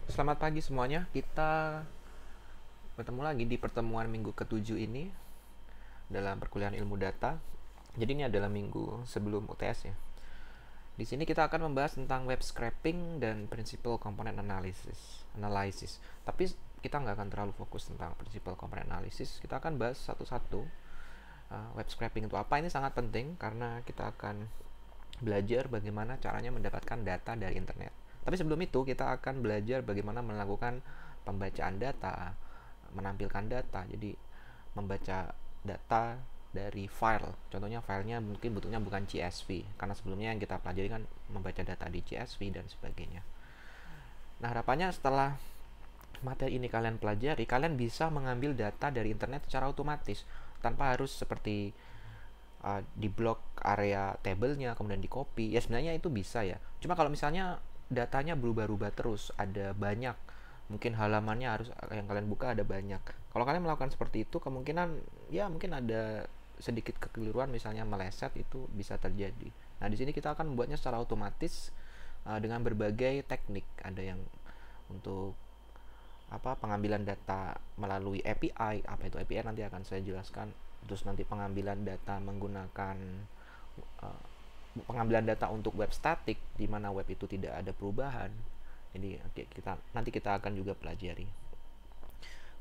Selamat pagi semuanya. Kita bertemu lagi di pertemuan minggu ke-7 ini dalam perkuliahan ilmu data. Jadi ini adalah minggu sebelum UTS ya. Di sini kita akan membahas tentang web scraping dan principal component analysis. Tapi kita nggak akan terlalu fokus tentang principal component analysis. Kita akan bahas satu-satu. Web scraping itu apa? Ini sangat penting karena kita akan belajar bagaimana caranya mendapatkan data dari internet. Tapi sebelum itu kita akan belajar bagaimana melakukan pembacaan data, menampilkan data. Jadi membaca data dari file. Contohnya filenya mungkin bentuknya bukan CSV karena sebelumnya yang kita pelajari kan membaca data di CSV dan sebagainya. Nah, harapannya setelah materi ini kalian pelajari, kalian bisa mengambil data dari internet secara otomatis tanpa harus seperti di blok area tabelnya kemudian di copy. Ya sebenarnya itu bisa ya, cuma kalau misalnya datanya berubah-ubah terus, ada banyak, mungkin halamannya harus yang kalian buka ada banyak. Kalau kalian melakukan seperti itu, kemungkinan ya mungkin ada sedikit kekeliruan, misalnya meleset, itu bisa terjadi. Nah, di sini kita akan membuatnya secara otomatis dengan berbagai teknik. Ada yang untuk pengambilan data melalui API. Apa itu API nanti akan saya jelaskan. Terus nanti pengambilan data menggunakan uh, pengambilan data untuk web static, di mana web itu tidak ada perubahan. Jadi nanti kita akan juga pelajari.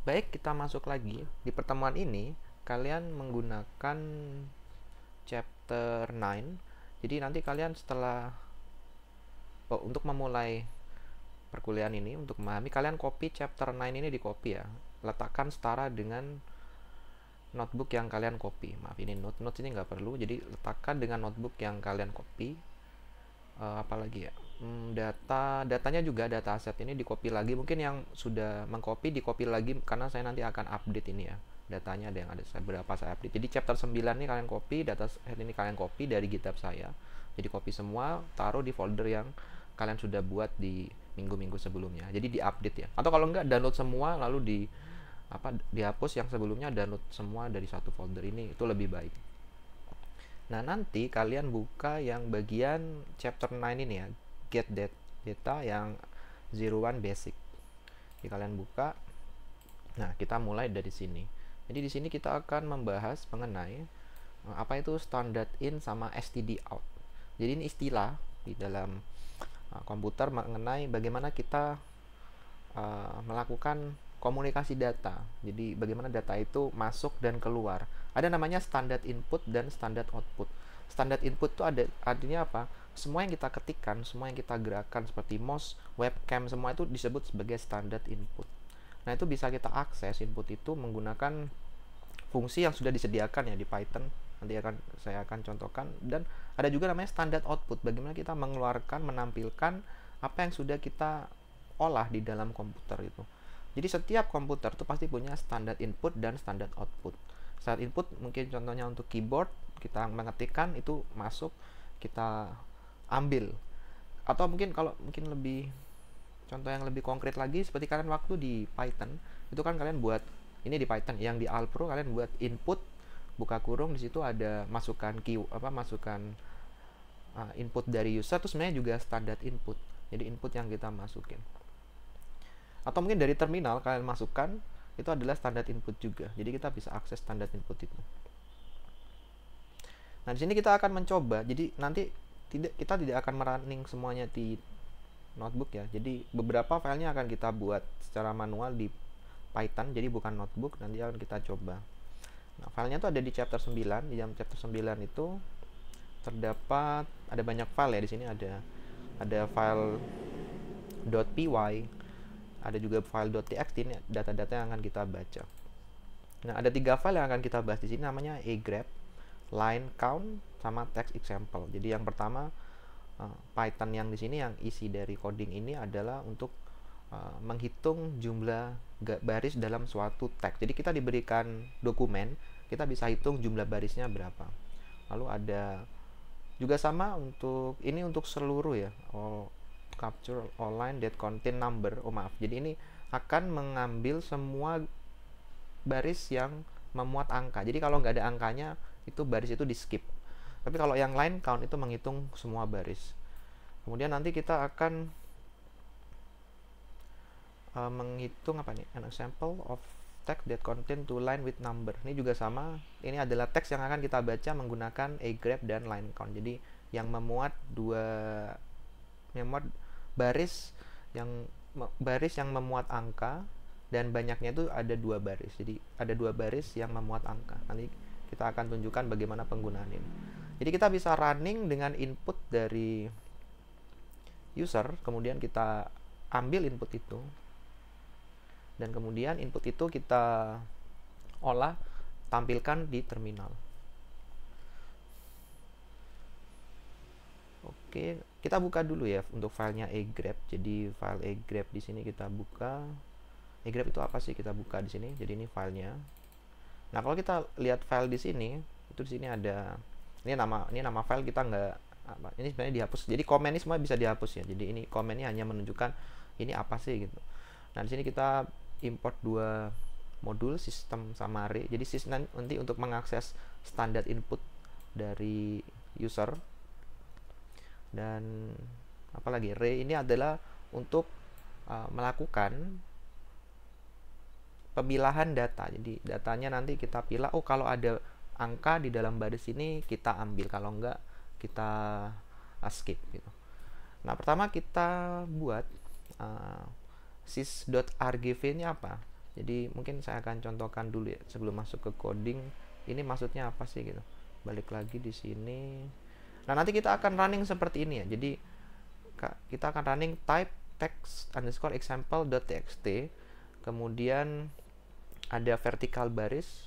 Baik, kita masuk lagi. Di pertemuan ini kalian menggunakan chapter 9. Jadi nanti kalian setelah untuk memulai perkuliahan ini, untuk memahami, kalian copy chapter 9 ini, di copy ya. Letakkan setara dengan notebook yang kalian copy. Maaf, ini notes ini nggak perlu. Jadi letakkan dengan notebook yang kalian copy. Apalagi ya, datanya juga, data aset ini di copy lagi. Mungkin yang sudah mengcopy di copy lagi karena saya nanti akan update ini ya. Datanya ada berapa saya update. Jadi chapter 9 ini kalian copy, data set ini kalian copy dari GitHub saya. Jadi copy semua, taruh di folder yang kalian sudah buat di minggu-minggu sebelumnya. Jadi diupdate ya. Atau kalau enggak, download semua lalu dihapus yang sebelumnya, download semua dari satu folder ini, itu lebih baik. Nah, nanti kalian buka yang bagian chapter 9 ini ya, get data yang 01 basic. Jadi kalian buka. Nah, kita mulai dari sini. Jadi di sini kita akan membahas mengenai apa itu standard in sama std out. Jadi ini istilah di dalam komputer mengenai bagaimana kita melakukan komunikasi data. Jadi bagaimana data itu masuk dan keluar. Ada namanya standard input dan standard output. Standard input itu artinya apa? Semua yang kita ketikkan, semua yang kita gerakkan seperti mouse, webcam, semua itu disebut sebagai standard input. Nah, itu bisa kita akses input itu menggunakan fungsi yang sudah disediakan ya di Python. Nanti saya akan contohkan. Dan ada juga namanya standard output. Bagaimana kita mengeluarkan, menampilkan apa yang sudah kita olah di dalam komputer itu. Jadi setiap komputer itu pasti punya standard input dan standard output. Standard input mungkin contohnya untuk keyboard, kita mengetikkan itu masuk, kita ambil. Atau mungkin kalau lebih contoh yang lebih konkret lagi, seperti kalian waktu di Python, itu kan kalian buat ini di Python, yang di Alpro kalian buat input buka kurung, di situ ada masukkan input dari user, itu sebenarnya juga standard input. Jadi input yang kita masukin. Atau mungkin dari terminal kalian masukkan, itu adalah standard input juga. Jadi kita bisa akses standard input itu. Nah, di sini kita akan mencoba. Jadi nanti kita tidak akan merunning semuanya di notebook ya. Jadi beberapa filenya akan kita buat secara manual di Python. Jadi bukan notebook, nanti akan kita coba. Nah, filenya itu ada di chapter 9. Di dalam chapter 9 itu terdapat ada banyak file ya. Di sini ada file .py, ada juga file .txt, ini data-data yang akan kita baca. Nah, ada 3 file yang akan kita bahas di sini, namanya grep, line count, sama text example. Jadi yang pertama, Python yang di sini, yang isi dari coding ini adalah untuk menghitung jumlah baris dalam suatu teks. Jadi kita diberikan dokumen, kita bisa hitung jumlah barisnya berapa. Lalu ada juga sama untuk ini, untuk seluruh ya, capture all line that contain number. Jadi ini akan mengambil semua baris yang memuat angka. Jadi kalau nggak ada angkanya, itu baris itu di skip. Tapi kalau yang line count itu menghitung semua baris. Kemudian nanti kita akan menghitung apa nih, an example of text that contain two line with number. Ini juga sama, ini adalah teks yang akan kita baca menggunakan grep dan line count. Jadi yang memuat baris yang memuat angka, dan banyaknya itu ada 2 baris. Jadi ada 2 baris yang memuat angka. Nanti kita akan tunjukkan bagaimana penggunaan ini. Jadi kita bisa running dengan input dari user, kemudian kita ambil input itu, dan kemudian input itu kita olah, tampilkan di terminal. Oke, kita buka dulu ya untuk filenya grep. Jadi file grep di sini kita buka. Grep itu apa sih? Kita buka di sini. Jadi ini filenya. Nah, kalau kita lihat file di sini, itu di sini ada ini nama file kita nggak apa. Ini sebenarnya dihapus. Jadi komen ini semua bisa dihapus ya. Jadi ini komen ini hanya menunjukkan ini apa sih gitu. Nah, di sini kita import 2 modul, sistem sama array. Jadi sistem nanti untuk mengakses standar input dari user, dan apalagi array ini adalah untuk melakukan pemilahan data. Jadi datanya nanti kita pilih, oh kalau ada angka di dalam baris ini kita ambil, kalau enggak kita skip gitu. Nah, pertama kita buat sys.rgv ini apa. Jadi mungkin saya akan contohkan dulu ya sebelum masuk ke coding. Ini maksudnya apa sih gitu. Balik lagi di sini. Nah, nanti kita akan running seperti ini ya. Jadi kita akan running type text underscore example.txt, kemudian ada vertikal garis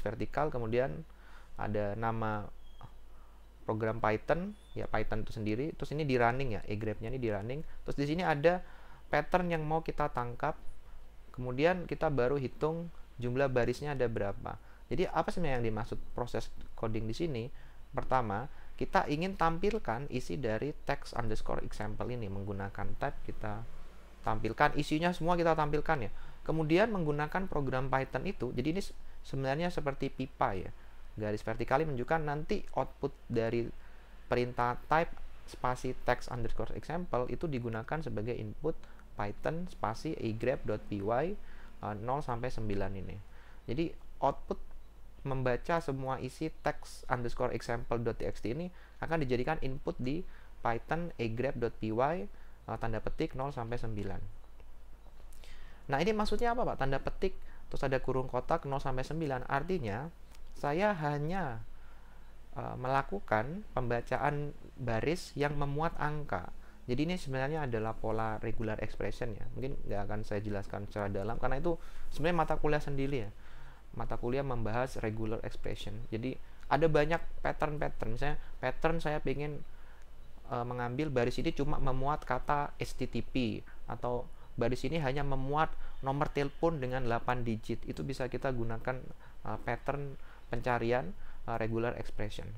vertikal, kemudian ada nama program Python ya, Python itu sendiri, terus ini di running ya, grepnya ini di running, terus di sini ada pattern yang mau kita tangkap, kemudian kita baru hitung jumlah barisnya ada berapa. Jadi apa sebenarnya yang dimaksud proses coding di sini? Pertama, kita ingin tampilkan isi dari text underscore example ini menggunakan tab, kita tampilkan isinya semua, kita tampilkan ya. Kemudian menggunakan program Python itu, jadi ini sebenarnya seperti pipa ya. Garis vertikal menunjukkan nanti output dari perintah type spasi text underscore example itu digunakan sebagai input Python spasi grep.py 0 sampai 9 ini. Jadi output membaca semua isi text underscore example.txt ini akan dijadikan input di Python grep.py tanda petik 0 sampai 9. Nah, ini maksudnya apa, Pak? Tanda petik terus ada kurung kotak 0 sampai 9. Artinya saya hanya melakukan pembacaan baris yang memuat angka. Jadi ini sebenarnya adalah pola regular expression ya. Mungkin nggak akan saya jelaskan secara dalam karena itu sebenarnya mata kuliah sendiri ya. Mata kuliah membahas regular expression. Jadi ada banyak pattern-pattern. Misalnya pattern saya ingin mengambil baris ini cuma memuat kata HTTP, atau baris ini hanya memuat nomor telepon dengan 8 digit. Itu bisa kita gunakan pattern pencarian regular expression.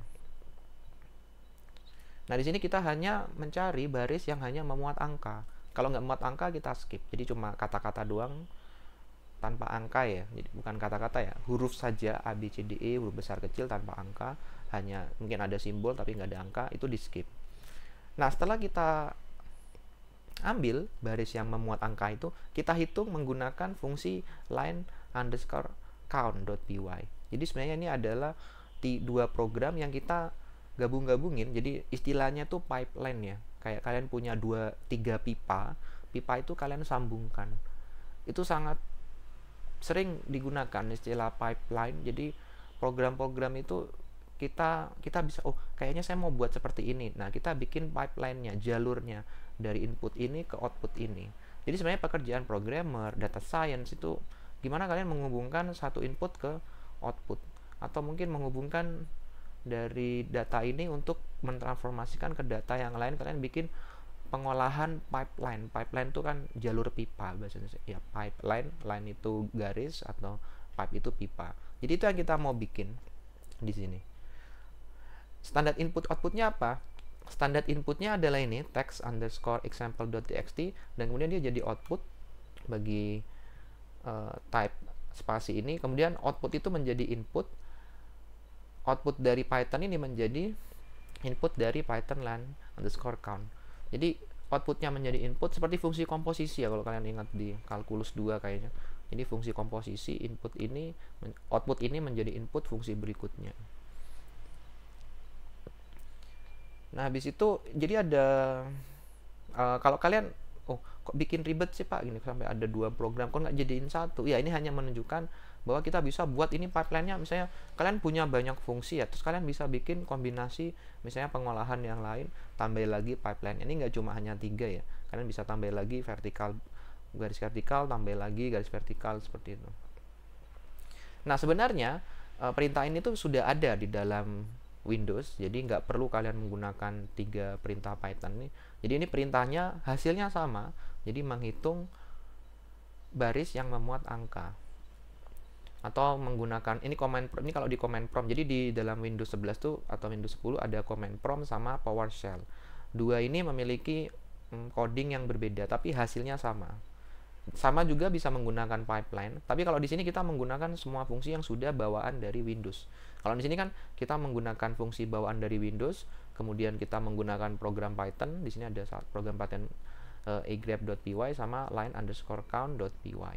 Nah, di sini kita hanya mencari baris yang hanya memuat angka. Kalau nggak memuat angka kita skip. Jadi cuma kata-kata doang tanpa angka ya. Jadi bukan kata-kata ya, huruf saja A B C D E, huruf besar kecil tanpa angka, hanya mungkin ada simbol tapi nggak ada angka, itu di skip. Nah, setelah kita ambil baris yang memuat angka itu, kita hitung menggunakan fungsi line underscore count.py. Jadi sebenarnya ini adalah 2 program yang kita gabung-gabungin. Jadi istilahnya tuh pipeline ya. Kayak kalian punya 3 pipa itu kalian sambungkan. Itu sangat sering digunakan istilah pipeline. Jadi program-program itu kita bisa, oh kayaknya saya mau buat seperti ini. Nah, kita bikin pipeline-nya, jalurnya dari input ini ke output ini. Jadi sebenarnya pekerjaan programmer, data science itu gimana kalian menghubungkan satu input ke output, atau mungkin menghubungkan dari data ini untuk mentransformasikan ke data yang lain. Kalian bikin pengolahan pipeline. Pipeline itu kan jalur pipa bahasa Indonesia. Ya, pipeline, line itu garis atau pipe itu pipa. Jadi itu yang kita mau bikin di sini. Standar input outputnya apa? Standar inputnya adalah ini text underscore example.txt, dan kemudian dia jadi output bagi type spasi ini. Kemudian output itu menjadi input. Output dari Python ini menjadi input dari Python line underscore count. Jadi outputnya menjadi input, seperti fungsi komposisi ya kalau kalian ingat di kalkulus 2 kayaknya. Jadi fungsi komposisi, output ini menjadi input fungsi berikutnya. Nah habis itu jadi ada kalau kalian kok bikin ribet sih Pak gini, sampai ada 2 program kok nggak jadiin satu. Ya ini hanya menunjukkan bahwa kita bisa buat ini pipeline-nya, misalnya kalian punya banyak fungsi ya, terus kalian bisa bikin kombinasi misalnya pengolahan yang lain, tambah lagi pipeline. Ini nggak cuma hanya 3 ya, kalian bisa tambah lagi garis vertikal, tambah lagi garis vertikal seperti itu. Nah sebenarnya perintah ini tuh sudah ada di dalam Windows, jadi nggak perlu kalian menggunakan 3 perintah Python nih. Jadi ini perintahnya hasilnya sama, jadi menghitung baris yang memuat angka, atau menggunakan ini kalau di command prompt. Jadi di dalam Windows 11 tuh atau Windows 10 ada command prompt sama PowerShell. Dua ini memiliki coding yang berbeda, tapi hasilnya sama. Sama juga bisa menggunakan pipeline, tapi kalau di sini kita menggunakan semua fungsi yang sudah bawaan dari Windows. Kalau di sini kan kita menggunakan fungsi bawaan dari Windows, kemudian kita menggunakan program Python. Di sini ada program Python agrep.py sama line_count.py.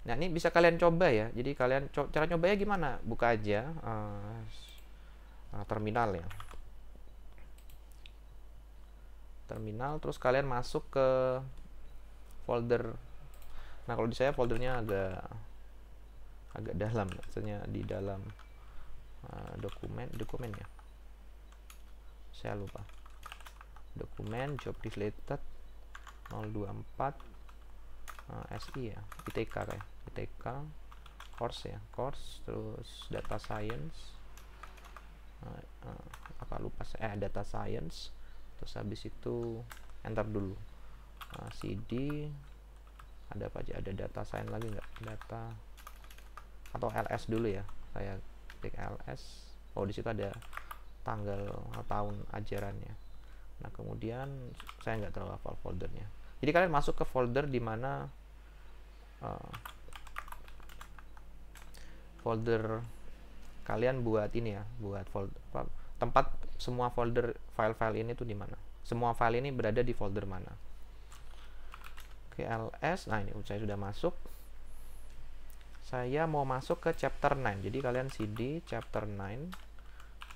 Nah ini bisa kalian coba ya. Jadi kalian cara cobanya gimana? Buka aja terminal ya. Terminal, terus kalian masuk ke folder. Nah kalau di saya foldernya agak dalam, maksudnya di dalam dokumen ya, saya lupa, dokumen job related 024 SI ya, ITK kayak ITK course ya, course, terus data science, data science. Terus habis itu enter dulu, CD, ada apa aja, ada data science lagi nggak, data atau LS dulu ya, saya klik LS. Di situ ada tanggal tahun ajarannya. Nah kemudian saya nggak terlalu hafal foldernya, jadi kalian masuk ke folder di mana folder kalian buat ini ya, buat folder tempat semua folder file-file ini tuh di mana, semua file ini berada di folder mana. Oke, LS. Nah ini saya sudah masuk, saya mau masuk ke chapter 9, jadi kalian CD chapter 9.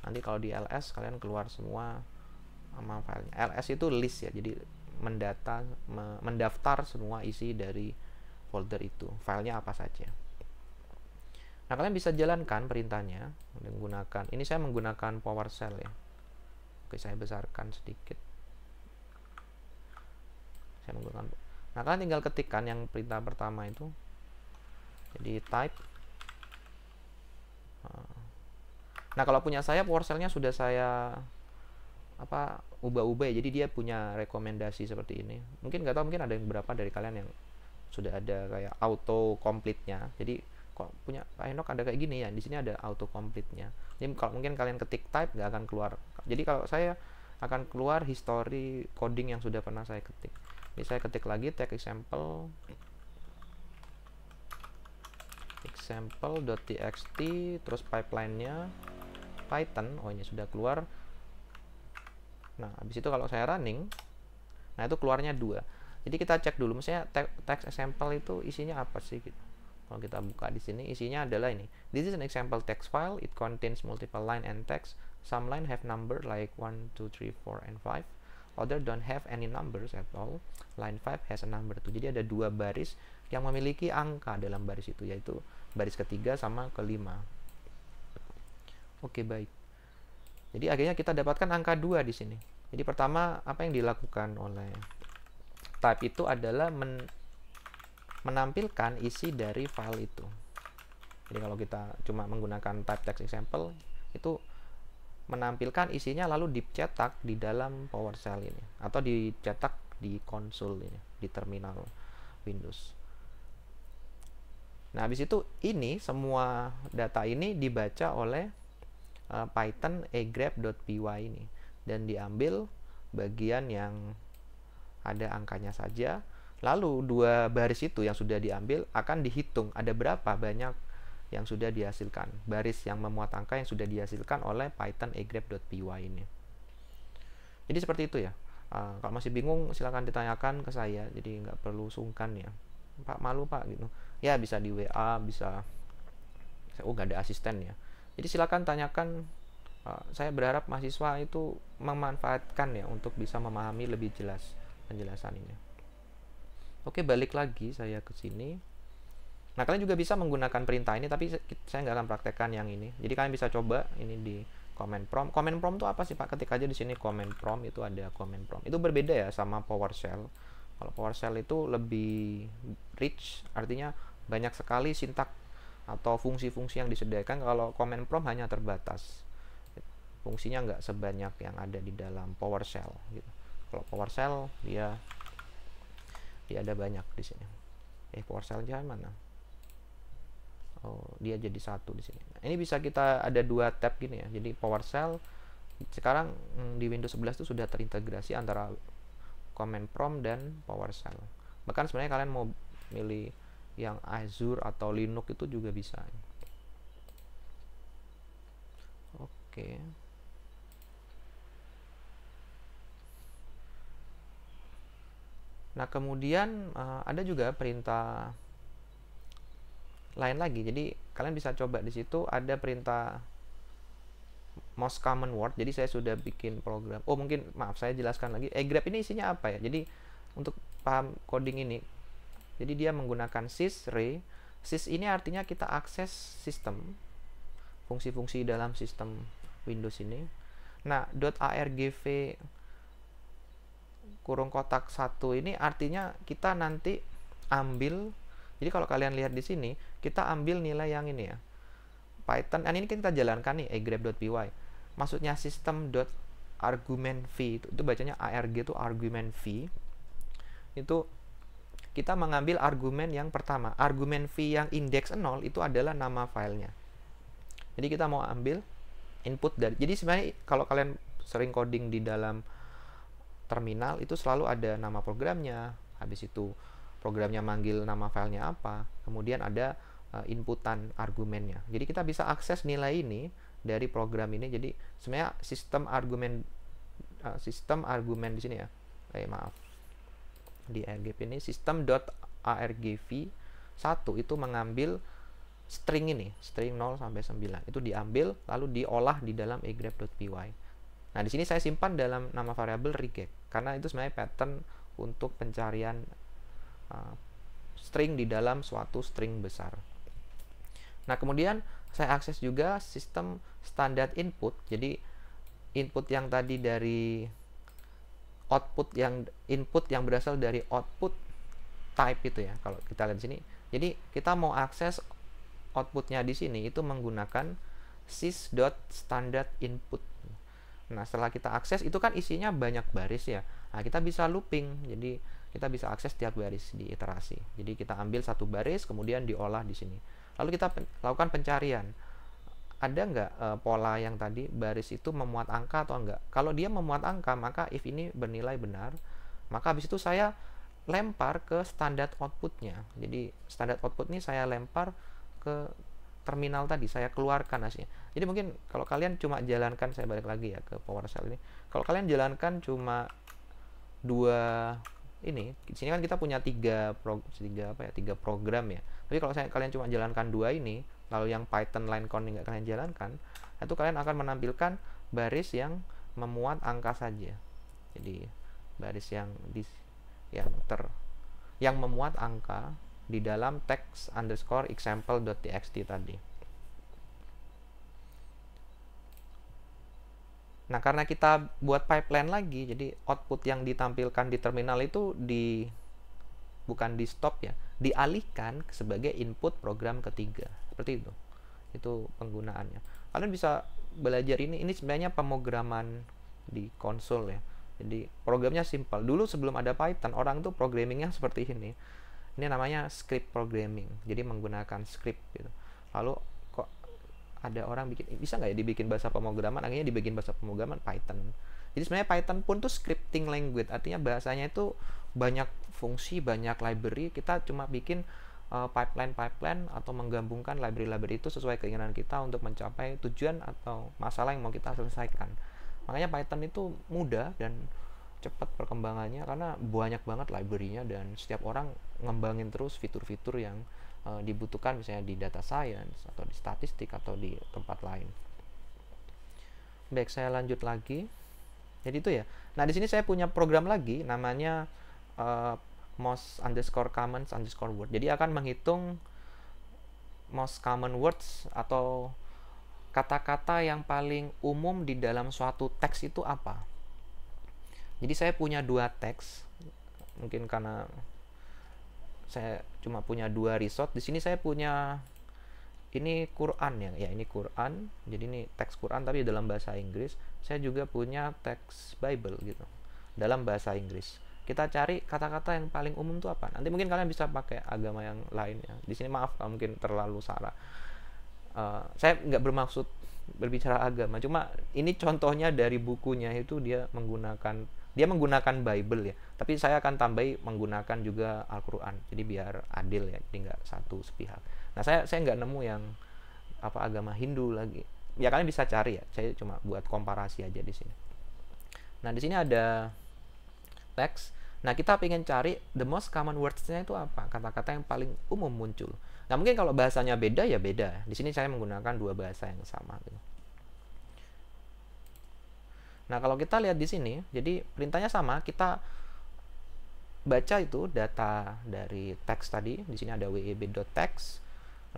Nanti kalau di LS kalian keluar semua sama filenya. LS itu list ya, jadi mendaftar semua isi dari folder itu, filenya apa saja. Nah kalian bisa jalankan perintahnya menggunakan, ini saya menggunakan PowerShell ya. Oke, saya besarkan sedikit, saya menggunakan. Nah kalian tinggal ketikkan yang perintah pertama itu, jadi type. Nah kalau punya saya PowerShell-nya sudah saya ubah-ubah ya, jadi dia punya rekomendasi seperti ini. Mungkin nggak tahu, mungkin ada yang beberapa dari kalian yang sudah ada kayak auto complete-nya. Jadi kok punya Pak Henok ada kayak gini ya, di sini ada auto complete-nya. Jadi kalau mungkin kalian ketik type nggak akan keluar. Jadi kalau saya akan keluar history coding yang sudah pernah saya ketik. Ini saya ketik lagi text example.txt, terus pipeline-nya Python. Ini sudah keluar. Nah habis itu kalau saya running, nah itu keluarnya 2. Jadi kita cek dulu, misalnya text example itu isinya apa sih gitu. Kalau kita buka di sini, isinya adalah ini. This is an example text file. It contains multiple line and text. Some line have number like 1, 2, 3, 4, and 5. Other don't have any numbers at all. Line 5 has a number 2. Jadi ada 2 baris yang memiliki angka dalam baris itu, yaitu baris ketiga sama kelima. Oke, baik. Jadi akhirnya kita dapatkan angka 2 di sini. Jadi pertama apa yang dilakukan oleh type itu adalah menampilkan isi dari file itu. Jadi kalau kita cuma menggunakan type text example, itu menampilkan isinya lalu dicetak di dalam PowerShell ini, atau dicetak di konsol ini, di terminal Windows. Nah habis itu ini semua data ini dibaca oleh Python agrep.py ini, dan diambil bagian yang ada angkanya saja. Lalu 2 baris itu yang sudah diambil akan dihitung ada berapa banyak yang sudah dihasilkan, baris yang memuat angka yang sudah dihasilkan oleh Python egrep.py ini. Jadi seperti itu ya. Kalau masih bingung silahkan ditanyakan ke saya, jadi nggak perlu sungkan ya. Pak, malu Pak gitu. Ya bisa di WA, bisa. Oh nggak ada asisten ya. Jadi silakan tanyakan. Saya berharap mahasiswa itu memanfaatkan ya untuk bisa memahami lebih jelas penjelasan ini. Oke, balik lagi saya ke sini. Nah, kalian juga bisa menggunakan perintah ini, tapi saya nggak akan praktekkan yang ini. Jadi kalian bisa coba ini di command prompt. Command prompt itu apa sih Pak? Ketik aja di sini command prompt, itu ada command prompt. Itu berbeda ya sama PowerShell. Kalau PowerShell itu lebih rich, artinya banyak sekali sintak atau fungsi-fungsi yang disediakan. Kalau command prompt hanya terbatas. Fungsinya nggak sebanyak yang ada di dalam PowerShell gitu. Kalau PowerShell dia ada banyak di sini. PowerShell aja mana? Oh, dia jadi satu di sini. Ini bisa kita ada dua tab gini ya. Jadi PowerShell sekarang di Windows 11 itu sudah terintegrasi antara command prompt dan PowerShell. Bahkan sebenarnya kalian mau milih yang Azure atau Linux itu juga bisa. Oke. Nah, kemudian ada juga perintah lain lagi. Jadi kalian bisa coba di situ ada perintah most common word. Jadi saya sudah bikin program. Oh, mungkin maaf saya jelaskan lagi. Egrep ini isinya apa ya? Jadi untuk paham coding ini, jadi dia menggunakan sysre. Sys ini artinya kita akses sistem, fungsi-fungsi dalam sistem Windows ini. Nah, .argv kurung kotak 1 ini artinya kita nanti ambil. Jadi kalau kalian lihat di sini, kita ambil nilai yang ini ya. Python, ini kita jalankan nih, egrep.py. Maksudnya system.argument v, itu bacanya arg itu argument v. Itu kita mengambil argumen yang pertama. Argumen v yang indeks 0 itu adalah nama filenya. Jadi kita mau ambil input dari. Jadi sebenarnya kalau kalian sering coding di dalam terminal itu selalu ada nama programnya, habis itu programnya manggil nama filenya apa, kemudian ada inputan argumennya. Jadi kita bisa akses nilai ini dari program ini. Jadi sebenarnya sistem argumen di sini ya. Maaf. Di argv ini system.argv 1 itu mengambil string ini, string 0 sampai 9. Itu diambil lalu diolah di dalam egrep.py. Nah, di sini saya simpan dalam nama variabel regex karena itu sebenarnya pattern untuk pencarian string di dalam suatu string besar. Nah, kemudian saya akses juga sistem standar input. Jadi input yang tadi dari input yang berasal dari output type itu ya. Kalau kita lihat di sini, jadi kita mau akses outputnya di sini itu menggunakan sys.standardInput. Nah, setelah kita akses itu kan isinya banyak baris ya. Nah, kita bisa looping. Jadi kita bisa akses tiap baris di iterasi. Jadi kita ambil satu baris kemudian diolah di sini. Lalu kita lakukan pencarian. Ada nggak pola yang tadi baris itu memuat angka atau enggak? Kalau dia memuat angka, maka if ini bernilai benar, maka habis itu saya lempar ke standar outputnya. Jadi standar output ini saya lempar ke terminal tadi, saya keluarkan hasilnya. Jadi mungkin kalau kalian cuma jalankan, saya balik lagi ya ke PowerShell ini. Kalau kalian jalankan cuma dua ini, di sini kan kita punya tiga program ya. Tapi kalau kalian cuma jalankan dua ini, lalu yang Python line count nggak kalian jalankan, itu kalian akan menampilkan baris yang memuat angka saja. Jadi baris yang memuat angka di dalam text underscore example.txt tadi. Nah, karena kita buat pipeline lagi, jadi output yang ditampilkan di terminal itu bukan di stop ya, dialihkan sebagai input program ketiga. Seperti itu. Itu penggunaannya. Kalian bisa belajar ini sebenarnya pemrograman di konsol ya. Jadi programnya simple. Dulu sebelum ada Python, orang tuh programmingnya seperti ini. Ini namanya script programming. Jadi menggunakan script gitu. Lalu kok ada orang bisa nggak ya dibikin bahasa pemrograman? Akhirnya dibikin bahasa pemrograman Python. Jadi sebenarnya Python pun tuh scripting language. Artinya bahasanya itu banyak fungsi, banyak library. Kita cuma bikin pipeline atau menggabungkan library-library itu sesuai keinginan kita untuk mencapai tujuan atau masalah yang mau kita selesaikan. Makanya Python itu mudah dan cepat perkembangannya karena banyak banget library-nya dan setiap orang ngembangin terus fitur-fitur yang dibutuhkan misalnya di data science atau di statistik atau di tempat lain. Baik, saya lanjut lagi. Jadi itu ya. Nah, di sini saya punya program lagi namanya most_commons_word. Jadi akan menghitung most common words atau kata-kata yang paling umum di dalam suatu teks itu apa. Jadi saya punya 2 teks. Mungkin karena saya cuma punya 2 resort. Di sini saya punya ini Quran ya, ini Quran. Jadi ini teks Quran tapi dalam bahasa Inggris. Saya juga punya teks Bible gitu dalam bahasa Inggris. Kita cari kata-kata yang paling umum itu apa. Nanti mungkin kalian bisa pakai agama yang lain ya. Di sini maaf kalau mungkin terlalu salah. Saya nggak bermaksud berbicara agama, cuma ini contohnya dari bukunya itu dia menggunakan Bible ya, tapi saya akan tambahi menggunakan juga Al-Quran, jadi biar adil ya, jadi nggak satu sepihak. Nah, saya nggak nemu yang agama Hindu lagi ya, kalian bisa cari ya, saya cuma buat komparasi aja di sini. Nah, di sini ada teks. Nah, kita pengen cari the most common words-nya itu apa, kata-kata yang paling umum muncul. Nah, mungkin kalau bahasanya beda ya beda. Di sini saya menggunakan 2 bahasa yang sama gitu. Nah, kalau kita lihat di sini, jadi perintahnya sama, kita baca itu data dari teks tadi. Di sini ada web.text.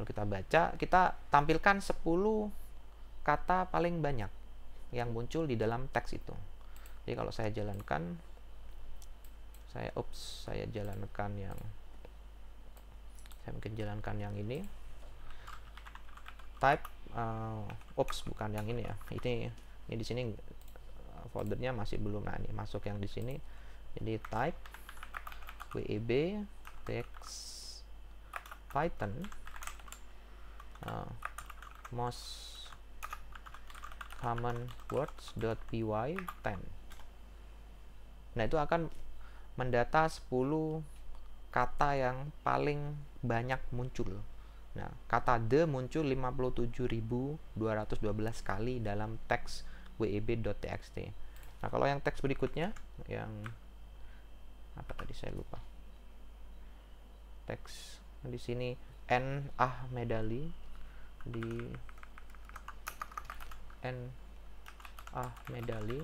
Lalu kita baca, kita tampilkan 10 kata paling banyak yang muncul di dalam teks itu. Jadi kalau saya jalankan, saya mungkin jalankan yang ini. Type bukan yang ini ya. Ini di sini foldernya masih belum. Nah, ini masuk yang di sini. Jadi type web text Python most common words.py 10. Nah, itu akan mendata 10 kata yang paling banyak muncul. Nah, kata the muncul 57.212 kali dalam teks web.txt. Nah, kalau yang teks berikutnya, yang apa tadi saya lupa. Teks di sini Ahmedali, di Ahmedali.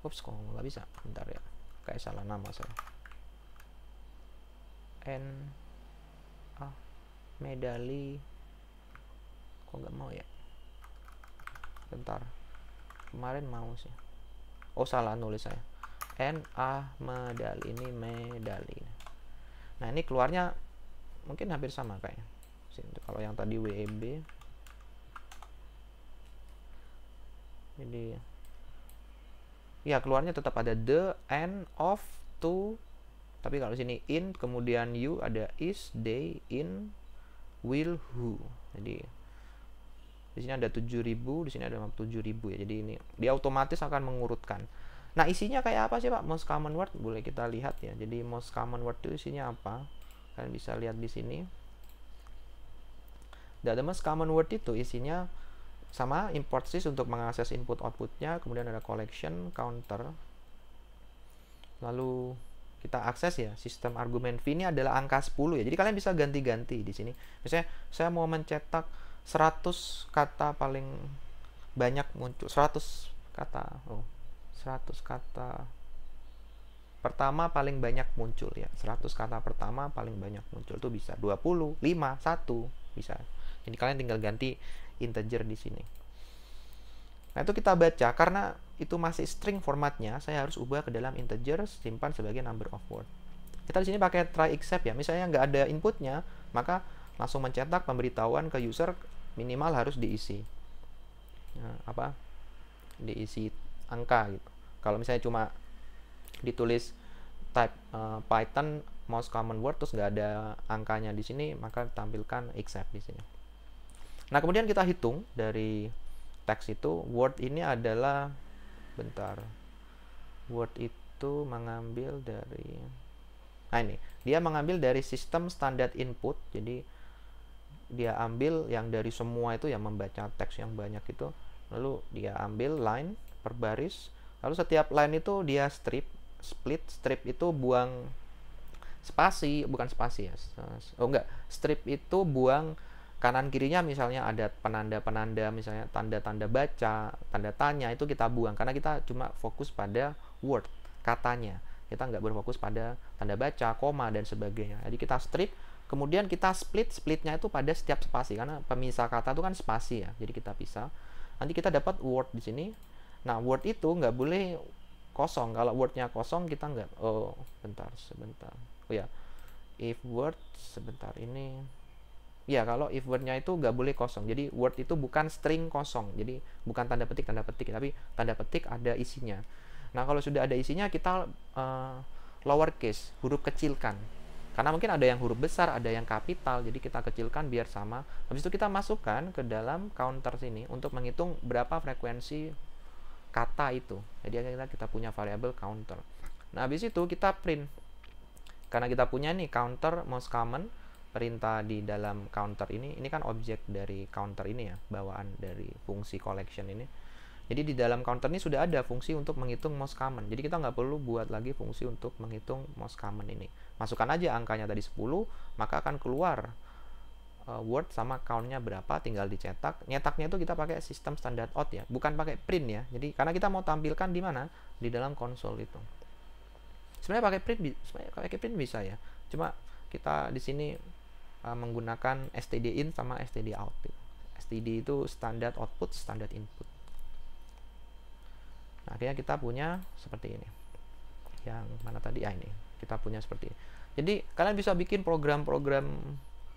Ups, kok nggak bisa? Bentar ya, kayak salah nama saya. Ahmedali, kok nggak mau ya? Bentar, kemarin mau sih. Oh, salah nulis saya. Ahmedali, ini medali. Nah, ini keluarnya mungkin hampir sama kayaknya. Kalau yang tadi WEB, jadi ya keluarnya tetap ada the, and, of, to. Tapi kalau sini in, kemudian you, ada is, they, in, will, who. Jadi di sini ada 7.000, di sini ada 7.000 ya. Jadi ini dia otomatis akan mengurutkan. Nah, isinya kayak apa sih, Pak? Most common word boleh kita lihat ya. Jadi most common word itu isinya apa? Kalian bisa lihat di sini. The most common word itu isinya sama, import sys untuk mengakses input outputnya, kemudian ada collection, counter, lalu kita akses ya, sistem argumen v ini adalah angka 10 ya. Jadi kalian bisa ganti-ganti di sini. Misalnya saya mau mencetak 100 kata paling banyak muncul, 100 kata pertama paling banyak muncul ya. 100 kata pertama paling banyak muncul itu bisa 20, 5, 1 bisa. Jadi kalian tinggal ganti integer di sini. Nah, itu kita baca, karena itu masih string formatnya, saya harus ubah ke dalam integer, simpan sebagai number of word. Kita di sini pakai try except ya. Misalnya nggak ada inputnya, maka langsung mencetak pemberitahuan ke user minimal harus diisi diisi angka gitu. Kalau misalnya cuma ditulis type Python most common word terus nggak ada angkanya di sini, maka tampilkan except di sini. Nah, kemudian kita hitung dari teks itu. Word ini adalah, bentar, word itu mengambil dari Nah ini, dia mengambil dari sistem standar input, jadi dia ambil yang dari semua itu yang membaca teks yang banyak itu, lalu dia ambil line per baris, lalu setiap line itu dia split. Strip itu buang spasi, bukan spasi ya. Oh enggak, strip itu buang kanan kirinya, misalnya ada penanda-penanda, misalnya tanda-tanda baca, tanda tanya, itu kita buang karena kita cuma fokus pada word, katanya. Kita nggak berfokus pada tanda baca, koma, dan sebagainya. Jadi kita strip, kemudian kita splitnya itu pada setiap spasi, karena pemisah kata itu kan spasi ya. Jadi kita pisah. Nanti kita dapat word di sini. Nah, word itu nggak boleh kosong. Kalau wordnya kosong kita nggak. Oh, sebentar. Oh ya, if word sebentar ini. Ya, kalau if wordnya itu nggak boleh kosong. Jadi word itu bukan string kosong. Jadi bukan tanda petik, tapi tanda petik ada isinya. Nah, kalau sudah ada isinya kita lowercase, huruf kecilkan. Karena mungkin ada yang huruf besar, ada yang kapital, jadi kita kecilkan biar sama. Habis itu kita masukkan ke dalam counter sini untuk menghitung berapa frekuensi kata itu. Jadi kita punya variabel counter. Nah, habis itu kita print. Karena kita punya nih counter most common, perintah di dalam counter ini kan objek dari counter ini ya, bawaan dari fungsi collection ini. Jadi di dalam counter ini sudah ada fungsi untuk menghitung most common. Jadi kita nggak perlu buat lagi fungsi untuk menghitung most common ini. Masukkan aja angkanya tadi 10, maka akan keluar word sama countnya berapa, tinggal dicetak. Nyetaknya itu kita pakai sistem standar out ya, bukan pakai print ya. Jadi karena kita mau tampilkan di mana? Di dalam konsol itu. Sebenarnya pakai print bisa ya. Cuma kita di sini menggunakan std in sama std out. Std itu standard output, standard input. Nah, akhirnya kita punya seperti ini. Yang mana tadi? Ini. Kita punya seperti ini. Jadi, kalian bisa bikin program-program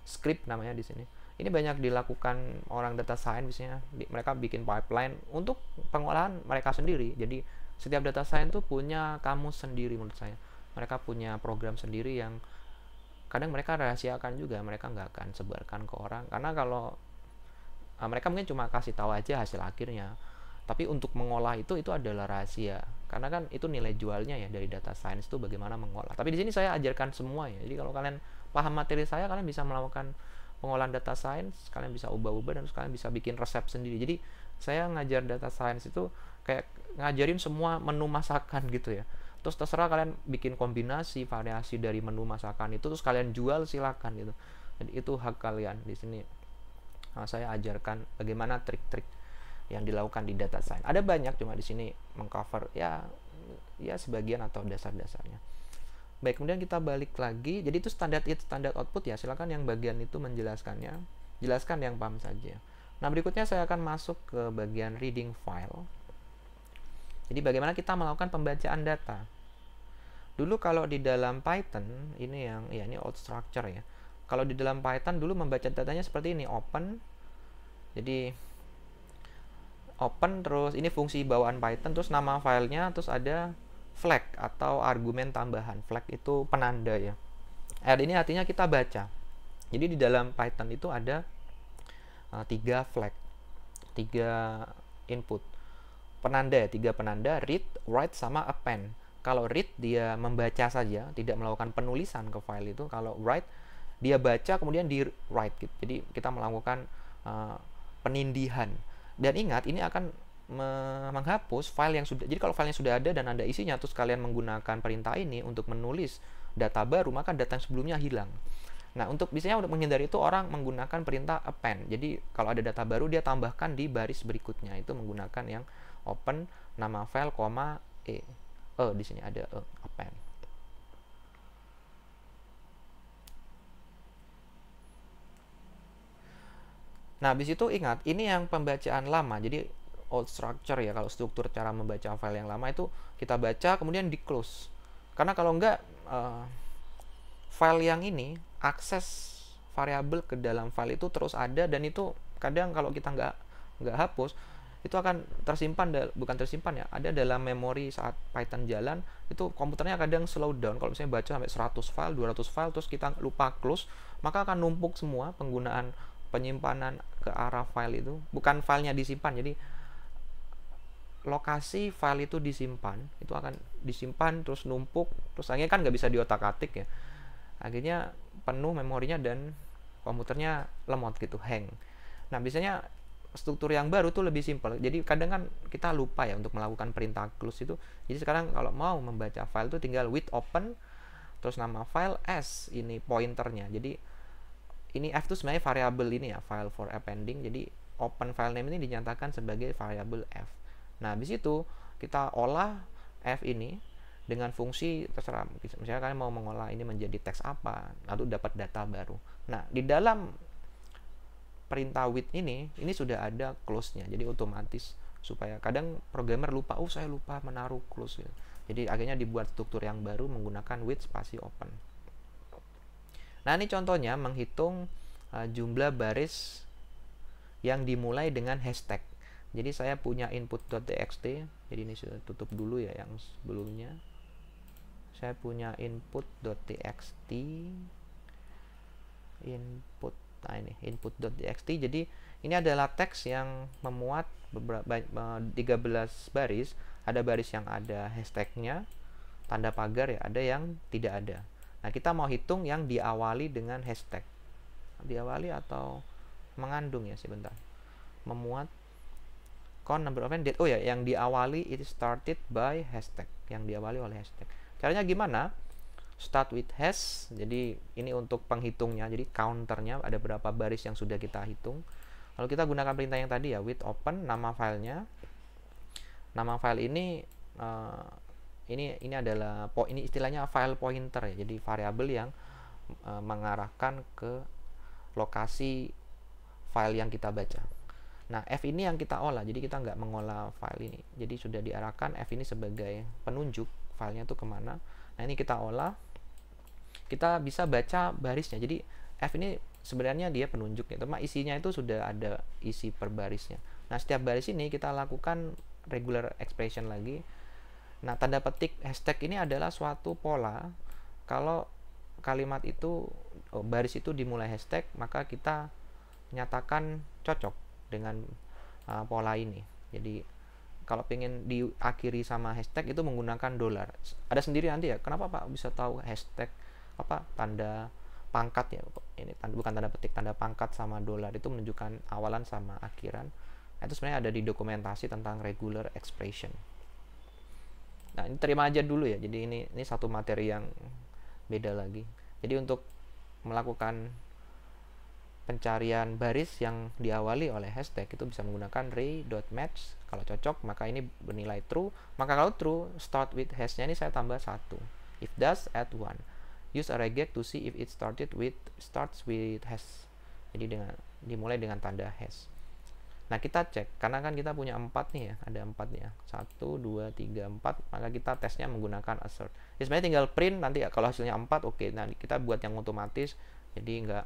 script namanya di sini. Ini banyak dilakukan orang data science biasanya. Mereka bikin pipeline untuk pengolahan mereka sendiri. Jadi, setiap data science itu punya kamus sendiri menurut saya. Mereka punya program sendiri yang kadang mereka rahasiakan juga, mereka nggak akan sebarkan ke orang, karena kalau mereka mungkin cuma kasih tahu aja hasil akhirnya, tapi untuk mengolah itu adalah rahasia, karena kan itu nilai jualnya ya dari data science itu bagaimana mengolah. Tapi di sini saya ajarkan semua ya, jadi kalau kalian paham materi saya, kalian bisa melakukan pengolahan data science, kalian bisa ubah-ubah dan kalian bisa bikin resep sendiri. Jadi saya ngajar data science itu kayak ngajarin semua menu masakan gitu ya. Terus terserah kalian bikin kombinasi variasi dari menu masakan itu, terus kalian jual, silakan gitu. Jadi itu hak kalian. Di sini saya ajarkan bagaimana trik-trik yang dilakukan di data science. Ada banyak, cuma di sini mengcover ya sebagian atau dasar-dasarnya. Baik, kemudian kita balik lagi. Jadi itu standar in, standar output ya. Silakan yang bagian itu menjelaskannya. Jelaskan yang paham saja. Nah, berikutnya saya akan masuk ke bagian reading file. Jadi bagaimana kita melakukan pembacaan data. Dulu kalau di dalam Python, ini old structure ya. Kalau di dalam Python dulu membaca datanya seperti ini, open. Jadi open, terus ini fungsi bawaan Python, terus nama filenya, terus ada flag atau argumen tambahan. Flag itu penanda ya. Ini artinya kita baca. Jadi di dalam Python itu ada 3 flag, 3 input. Penanda ya, 3 penanda, read, write, sama append. Kalau read dia membaca saja, tidak melakukan penulisan ke file itu. Kalau write dia baca kemudian di write gitu. Jadi kita melakukan penindihan. Dan ingat, ini akan menghapus file yang sudah. Jadi kalau filenya sudah ada dan ada isinya, terus kalian menggunakan perintah ini untuk menulis data baru, maka data yang sebelumnya hilang. Nah, untuk biasanya untuk menghindari itu orang menggunakan perintah append. Jadi kalau ada data baru dia tambahkan di baris berikutnya, itu menggunakan yang open, nama file, koma, di sini ada append. Nah, habis itu ingat, ini yang pembacaan lama. Jadi old structure ya, kalau struktur cara membaca file yang lama itu kita baca kemudian di close. Karena kalau enggak file yang ini akses variabel ke dalam file itu terus ada, dan itu kadang kalau kita nggak hapus itu akan bukan tersimpan ya, ada dalam memori saat Python jalan, itu komputernya kadang slow down. Kalau misalnya baca sampai 100 file, 200 file, terus kita lupa close, maka akan numpuk semua penggunaan penyimpanan ke arah file itu. Bukan filenya disimpan, jadi lokasi file itu disimpan, itu akan disimpan terus numpuk, terus akhirnya kan nggak bisa diotak-atik ya, akhirnya penuh memorinya dan komputernya lemot gitu, hang. Nah biasanya struktur yang baru tuh lebih simpel, jadi kadang kan kita lupa ya untuk melakukan perintah close itu. Jadi sekarang kalau mau membaca file tuh tinggal with open terus nama file s ini pointernya. Jadi ini f itu sebenarnya variabel ini ya, file for appending. Jadi open file name ini dinyatakan sebagai variabel f. Nah habis itu kita olah f ini dengan fungsi terserah, misalnya kalian mau mengolah ini menjadi teks apa, lalu dapat data baru. Nah di dalam perintah with ini sudah ada close-nya, jadi otomatis, supaya kadang programmer lupa, oh saya lupa menaruh close gitu. Jadi akhirnya dibuat struktur yang baru menggunakan with spasi open. Nah ini contohnya menghitung jumlah baris yang dimulai dengan hashtag. Jadi saya punya input.txt, jadi ini sudah tutup dulu ya yang sebelumnya. Saya punya input.txt, input, nah ini input.txt. Jadi ini adalah teks yang memuat beberapa 13 baris. Ada baris yang ada hashtagnya, tanda pagar ya, ada yang tidak ada. Nah kita mau hitung yang diawali dengan hashtag, diawali atau mengandung ya, sebentar, memuat count number of date. Oh ya, yang diawali it started by hashtag, yang diawali oleh hashtag. Caranya gimana? Start with hash. Jadi ini untuk penghitungnya, jadi counternya ada berapa baris yang sudah kita hitung. Lalu kita gunakan perintah yang tadi ya, with open, nama filenya. Nama file ini ini adalah ini istilahnya file pointer ya, jadi variabel yang mengarahkan ke lokasi file yang kita baca. Nah f ini yang kita olah, jadi kita nggak mengolah file ini, jadi sudah diarahkan f ini sebagai penunjuk filenya itu kemana. Nah ini kita olah, kita bisa baca barisnya. Jadi f ini sebenarnya dia penunjuk ya, cuma isinya itu sudah ada isi per barisnya. Nah setiap baris ini kita lakukan regular expression lagi. Nah tanda petik hashtag ini adalah suatu pola. Kalau kalimat itu baris itu dimulai hashtag, maka kita nyatakan cocok dengan pola ini. Jadi kalau pengen diakhiri sama hashtag itu menggunakan $. Ada sendiri nanti ya, kenapa Pak bisa tahu hashtag apa tanda pangkat ya, ini bukan tanda petik, tanda pangkat sama $, itu menunjukkan awalan sama akhiran. Itu sebenarnya ada di dokumentasi tentang regular expression. Nah ini terima aja dulu ya, jadi ini satu materi yang beda lagi. Jadi untuk melakukan pencarian baris yang diawali oleh hashtag itu bisa menggunakan ray.match. Kalau cocok maka ini bernilai true, maka kalau true start with hash-nya ini saya tambah 1. If does add 1. Use a regex to see if it starts with hash. Jadi dimulai dengan tanda hash. Nah kita cek, karena kan kita punya 4 nih ya, ada 4 nih ya, 1, 2, 3, 4, maka kita tesnya menggunakan assert. Ya sebenarnya tinggal print nanti ya, kalau hasilnya 4 oke. Nah kita buat yang otomatis, jadi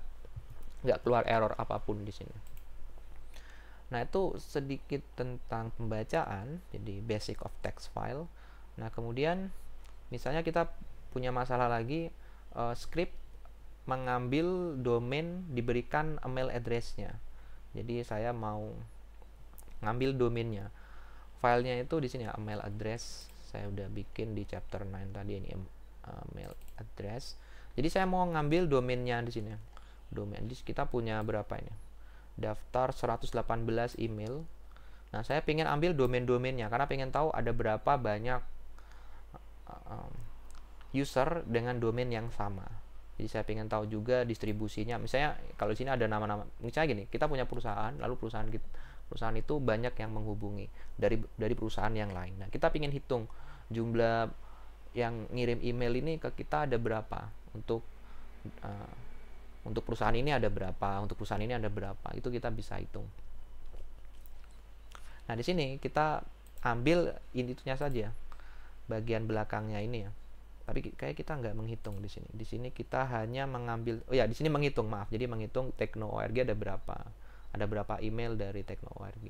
nggak keluar error apapun di sini. Nah itu sedikit tentang pembacaan, jadi basic of text file. Nah kemudian misalnya kita punya masalah lagi, script mengambil domain diberikan email address-nya. Jadi saya mau ngambil domainnya. Filenya itu di sini ya, email address. Saya udah bikin di chapter 9 tadi, ini email address. Jadi saya mau ngambil domainnya di sini. Domain. Jadi kita punya berapa ini? Daftar 118 email. Nah, saya pengen ambil domain-domainnya karena pengen tahu ada berapa banyak user dengan domain yang sama. Jadi saya pengen tahu juga distribusinya. Misalnya kalau di sini ada nama-nama, misalnya gini, kita punya perusahaan, lalu perusahaan itu banyak yang menghubungi dari perusahaan yang lain. Nah kita pengen hitung jumlah yang ngirim email ini ke kita ada berapa, untuk perusahaan ini ada berapa, untuk perusahaan ini ada berapa, itu kita bisa hitung. Nah di sini kita ambil itunya saja, bagian belakangnya ini ya. Tapi kayak kita nggak menghitung di sini. Di sini kita hanya mengambil, oh ya di sini menghitung, maaf. Jadi menghitung Tekno.org ada berapa email dari Tekno.org.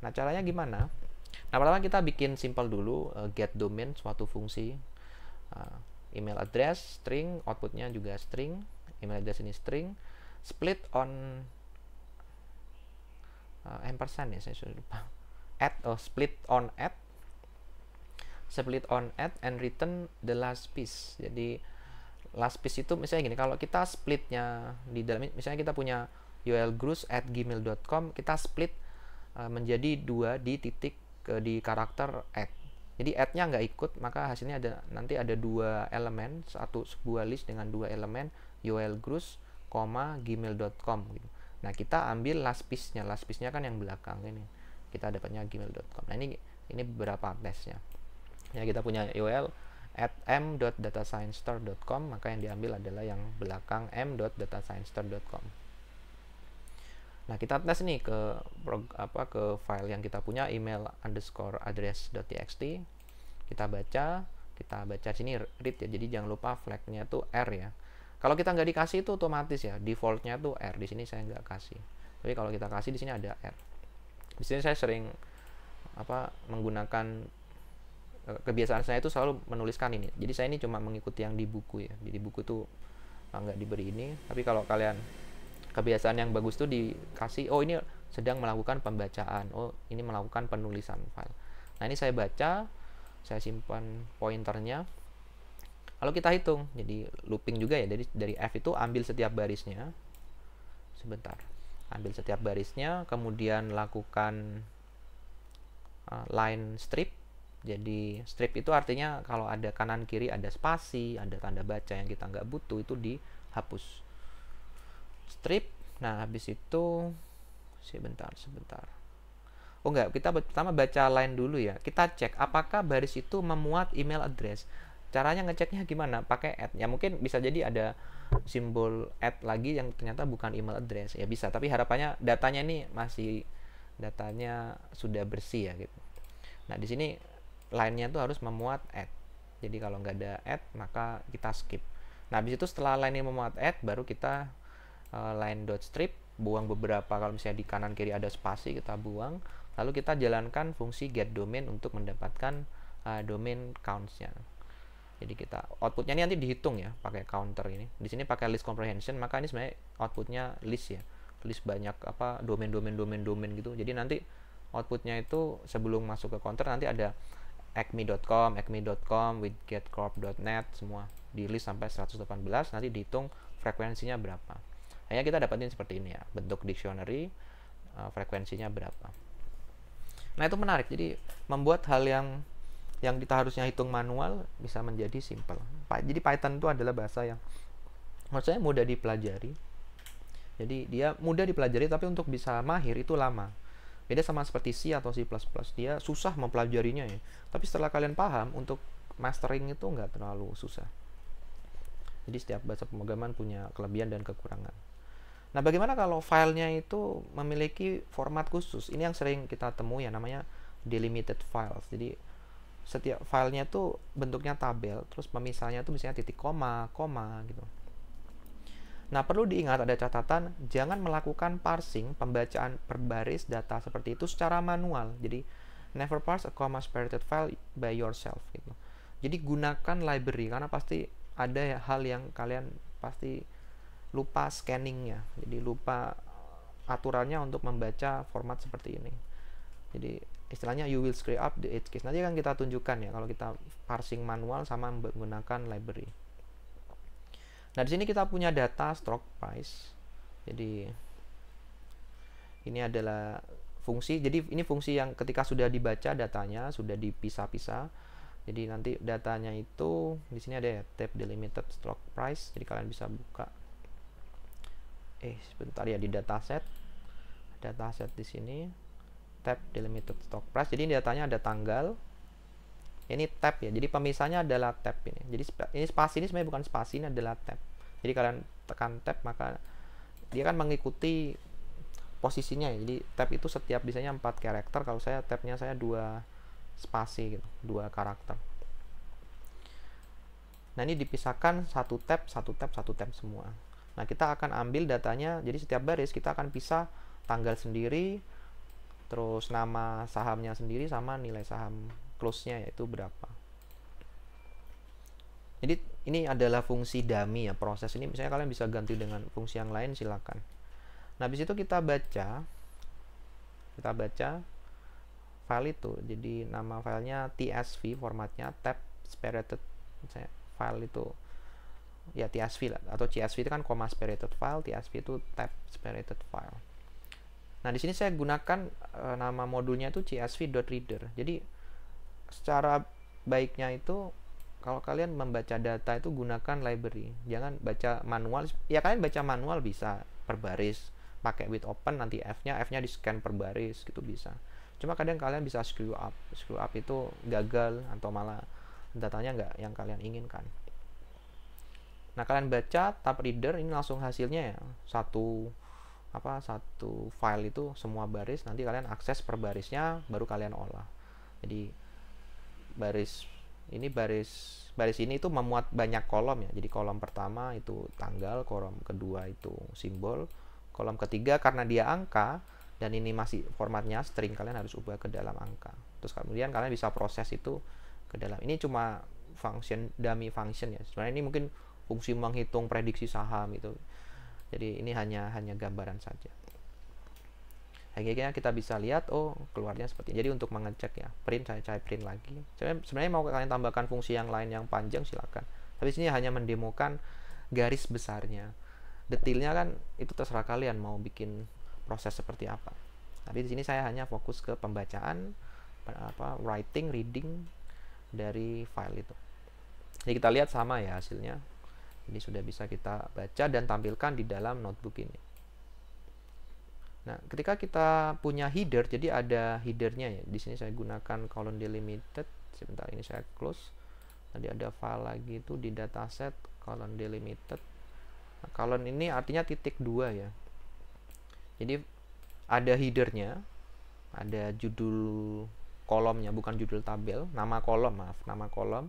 Nah caranya gimana? Nah pertama kita bikin simple dulu, get domain, suatu fungsi, email address string, outputnya juga string, email address ini string, split on ampersand ya, saya sudah lupa, split on add, split on add and return the last piece. Jadi last piece itu misalnya gini, kalau kita splitnya di dalam, misalnya kita punya ulgrus@gmail.com, kita split menjadi 2 di titik di karakter add. Jadi add-nya nggak ikut, maka hasilnya nanti ada 2 elemen, sebuah list dengan 2 elemen ulgrus, gmail.com gitu. Nah, kita ambil last piece-nya. Last piece-nya kan yang belakang ini. Kita dapatnya gmail.com. Nah, ini beberapa tesnya. Ya, kita punya ul @m.datasciencestore.com, maka yang diambil adalah yang belakang m.datasciencestore.com. Nah, kita tes nih ke file yang kita punya, email_address.txt. Kita baca sini read ya. Jadi jangan lupa flagnya tuh R ya. Kalau kita nggak dikasih itu otomatis ya, defaultnya tuh R. Di sini saya nggak kasih. Tapi kalau kita kasih di sini ada R. Di sini saya sering menggunakan kebiasaan saya itu selalu menuliskan ini. Jadi saya ini cuma mengikuti yang di buku ya. Jadi buku tuh nggak diberi ini. Tapi kalau kalian kebiasaan yang bagus tuh dikasih, oh ini sedang melakukan pembacaan, oh ini melakukan penulisan file. Nah, ini saya baca, saya simpan pointernya, lalu kita hitung. Jadi looping juga ya, dari F itu ambil setiap barisnya, ambil setiap barisnya, kemudian lakukan line strip. Jadi strip itu artinya kalau ada kanan kiri ada spasi, ada tanda baca yang kita nggak butuh, itu dihapus. Strip. Nah, habis itu sebentar. Oh enggak, kita pertama baca line dulu ya. Kita cek apakah baris itu memuat email address. Caranya ngeceknya gimana? Pakai add. Ya mungkin bisa jadi ada simbol add lagi yang ternyata bukan email address. Ya bisa, tapi harapannya datanya sudah bersih ya gitu. Nah, di sini line-nya tuh harus memuat add. Jadi kalau nggak ada add, maka kita skip. Nah, habis itu setelah line ini memuat add, baru kita line.strip, buang beberapa. Kalau misalnya di kanan kiri ada spasi, kita buang. Lalu kita jalankan fungsi getDomain untuk mendapatkan domain counts-nya. Jadi kita outputnya ini nanti dihitung ya pakai counter ini. Di sini pakai list comprehension, maka ini sebenarnya outputnya list ya. List banyak domain gitu. Jadi nanti outputnya itu sebelum masuk ke counter nanti ada acme.com, with.getcorp.net, semua di list sampai 118, nanti dihitung frekuensinya berapa. Hanya kita dapatin seperti ini ya, bentuk dictionary, frekuensinya berapa. Nah, itu menarik. Jadi membuat hal yang kita harusnya hitung manual bisa menjadi simple. Jadi Python itu adalah bahasa yang menurut saya mudah dipelajari. Jadi dia mudah dipelajari, tapi untuk bisa mahir itu lama. Beda sama seperti C atau C++, dia susah mempelajarinya ya. Tapi setelah kalian paham, untuk mastering itu nggak terlalu susah. Jadi setiap bahasa pemrograman punya kelebihan dan kekurangan. Nah, bagaimana kalau filenya itu memiliki format khusus? Ini yang sering kita temui ya, namanya delimited files. Jadi setiap filenya itu bentuknya tabel, terus pemisahnya itu misalnya titik koma gitu. Nah, perlu diingat, ada catatan, jangan melakukan parsing, pembacaan per baris data seperti itu secara manual. Jadi never parse a comma separated file by yourself gitu. Jadi gunakan library, karena pasti ada hal yang kalian pasti lupa scanningnya, jadi lupa aturannya untuk membaca format seperti ini. Jadi istilahnya you will screw up the edge case. Nanti akan kita tunjukkan ya kalau kita parsing manual sama menggunakan library. Nah, di sini kita punya data stroke price. Jadi ini adalah fungsi. Jadi ini fungsi yang ketika sudah dibaca datanya sudah dipisah-pisah. Jadi nanti datanya itu di sini ada ya, tab delimited stroke price. Jadi kalian bisa buka. Sebentar ya, di dataset di sini tab delimited stock price. Jadi datanya ada tanggal, ini tab ya, jadi pemisahnya adalah tab ini. Jadi ini spasi, ini sebenarnya bukan spasi, ini adalah tab. Jadi kalian tekan tab, maka dia kan mengikuti posisinya ya. Jadi tab itu setiap biasanya 4 karakter. Kalau saya tabnya saya 2 spasi gitu, 2 karakter. Nah, ini dipisahkan satu tab semua. Nah, kita akan ambil datanya, jadi setiap baris kita akan pisah tanggal sendiri, terus nama sahamnya sendiri, sama nilai saham close-nya yaitu berapa. Jadi ini adalah fungsi dummy ya, proses ini misalnya kalian bisa ganti dengan fungsi yang lain, silakan. Nah, habis itu kita baca file itu. Jadi nama filenya tsv, formatnya tab separated file itu ya tsv lah, atau csv itu kan comma separated file, tsv itu tab separated file. Nah di sini saya gunakan nama modulnya itu csv.reader. Jadi secara baiknya itu kalau kalian membaca data itu gunakan library, jangan baca manual. Ya kalian baca manual bisa per baris, pakai with open, nanti f-nya di scan per baris gitu bisa. Cuma kadang kalian bisa screw up itu gagal atau malah datanya nggak yang kalian inginkan. Nah kalian baca tab reader ini langsung hasilnya ya satu file itu semua baris, nanti kalian akses per barisnya baru kalian olah. Jadi baris ini itu memuat banyak kolom ya. Jadi kolom pertama itu tanggal, kolom kedua itu simbol, kolom ketiga karena dia angka dan ini masih formatnya string, kalian harus ubah ke dalam angka. Terus kemudian kalian bisa proses itu ke dalam. Ini cuma dummy function ya. Sebenarnya ini mungkin fungsi menghitung prediksi saham itu. Jadi ini hanya gambaran saja. Akhirnya kita bisa lihat keluarnya seperti ini. Jadi untuk mengecek ya, saya print lagi. Sebenarnya mau kalian tambahkan fungsi yang lain yang panjang silakan. Tapi sini hanya mendemokan garis besarnya. Detailnya kan itu terserah kalian mau bikin proses seperti apa. Tapi di sini saya hanya fokus ke pembacaan writing, reading dari file itu. Jadi kita lihat sama ya hasilnya. Ini sudah bisa kita baca dan tampilkan di dalam notebook ini. Nah, ketika kita punya header, jadi ada headernya ya. Di sini saya gunakan colon delimited. Sebentar ini saya close. Tadi ada file lagi itu di dataset colon delimited. Nah, colon ini artinya titik 2 ya. Jadi ada headernya, ada judul kolomnya, bukan judul tabel, nama kolom, nama kolom.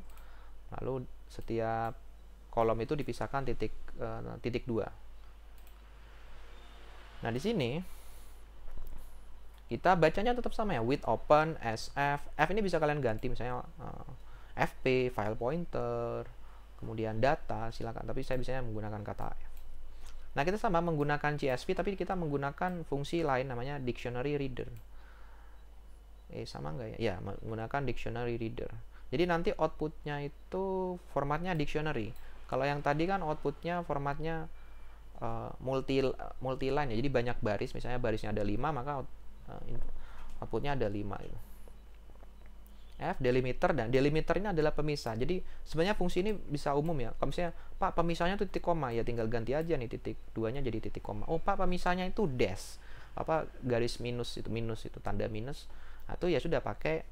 Lalu setiap kolom itu dipisahkan titik 2. Nah, di sini kita bacanya tetap sama ya, with open, sf. F ini bisa kalian ganti misalnya fp, file pointer, kemudian data, silakan. Tapi saya biasanya menggunakan kata f. Nah, kita sama menggunakan csv, tapi kita menggunakan fungsi lain namanya dictionary reader. Sama nggak ya? Ya, menggunakan dictionary reader. Jadi nanti outputnya itu formatnya dictionary. Kalau yang tadi kan outputnya formatnya multi line ya. Jadi banyak baris, misalnya barisnya ada 5, maka outputnya ada 5 gitu. F delimiter, dan delimiter ini adalah pemisah. Jadi sebenarnya fungsi ini bisa umum ya. Kalau misalnya Pak pemisahnya itu titik koma, ya tinggal ganti aja nih titik 2-nya jadi titik koma. Pak pemisahnya itu dash, garis minus itu tanda minus. Nah, itu ya sudah pakai.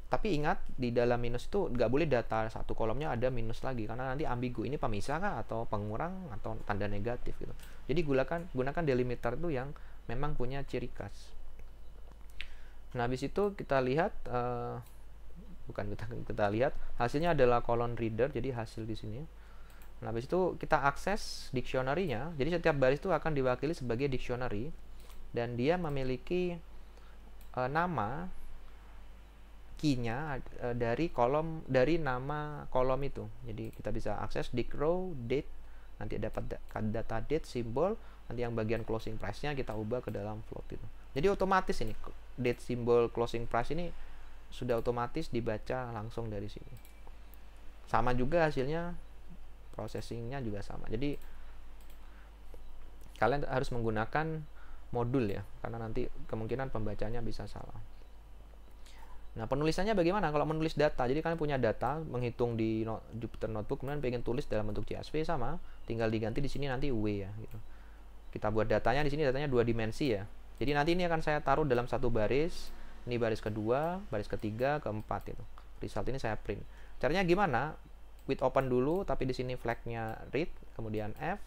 Tapi ingat di dalam minus itu nggak boleh data satu kolomnya ada minus lagi, karena nanti ambigu, ini pemisah kah atau pengurang atau tanda negatif gitu. Jadi gunakan delimiter itu yang memang punya ciri khas. Nah, habis itu kita lihat kita lihat hasilnya adalah colon reader, jadi hasil di sini. Nah, habis itu kita akses dictionary-nya. Jadi setiap baris itu akan diwakili sebagai dictionary dan dia memiliki nama key-nya dari nama kolom itu. Jadi kita bisa akses dict row, date, nanti dapat data date, simbol, nanti yang bagian closing price-nya kita ubah ke dalam float itu. Jadi otomatis ini date, simbol, closing price ini sudah otomatis dibaca langsung dari sini. Sama juga hasilnya, processing-nya juga sama. Jadi kalian harus menggunakan modul ya, karena nanti kemungkinan pembacanya bisa salah. Nah, penulisannya bagaimana? Kalau menulis data, jadi kalian punya data, menghitung di Jupyter Notebook, kemudian pengen tulis dalam bentuk CSV, sama, tinggal diganti di sini nanti W ya, gitu. Kita buat datanya di sini, datanya 2 dimensi ya. Jadi nanti ini akan saya taruh dalam satu baris. Ini baris kedua, baris ketiga, keempat itu. Result ini saya print. Caranya gimana? With open dulu, tapi di sini flag-nya read, kemudian F.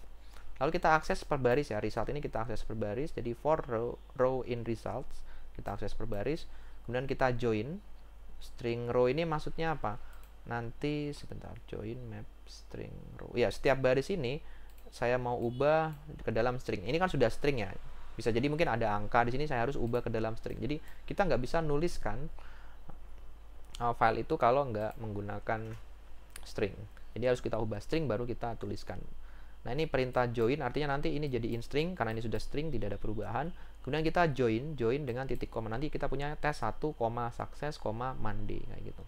Lalu kita akses per baris ya. Result ini kita akses per baris. Jadi for row in results, kita akses per baris. Kemudian kita join string row, ini maksudnya apa? Nanti sebentar, join map string row. Ya, setiap baris ini saya mau ubah ke dalam string. Ini kan sudah string ya. Bisa jadi mungkin ada angka di sini, saya harus ubah ke dalam string. Jadi kita nggak bisa nuliskan file itu kalau nggak menggunakan string. Jadi harus kita ubah string baru kita tuliskan. Nah, ini perintah join, artinya nanti ini jadi in string, karena ini sudah string, tidak ada perubahan. Kemudian kita join dengan titik koma. Nanti kita punya tes 1, success, Monday, kayak gitu.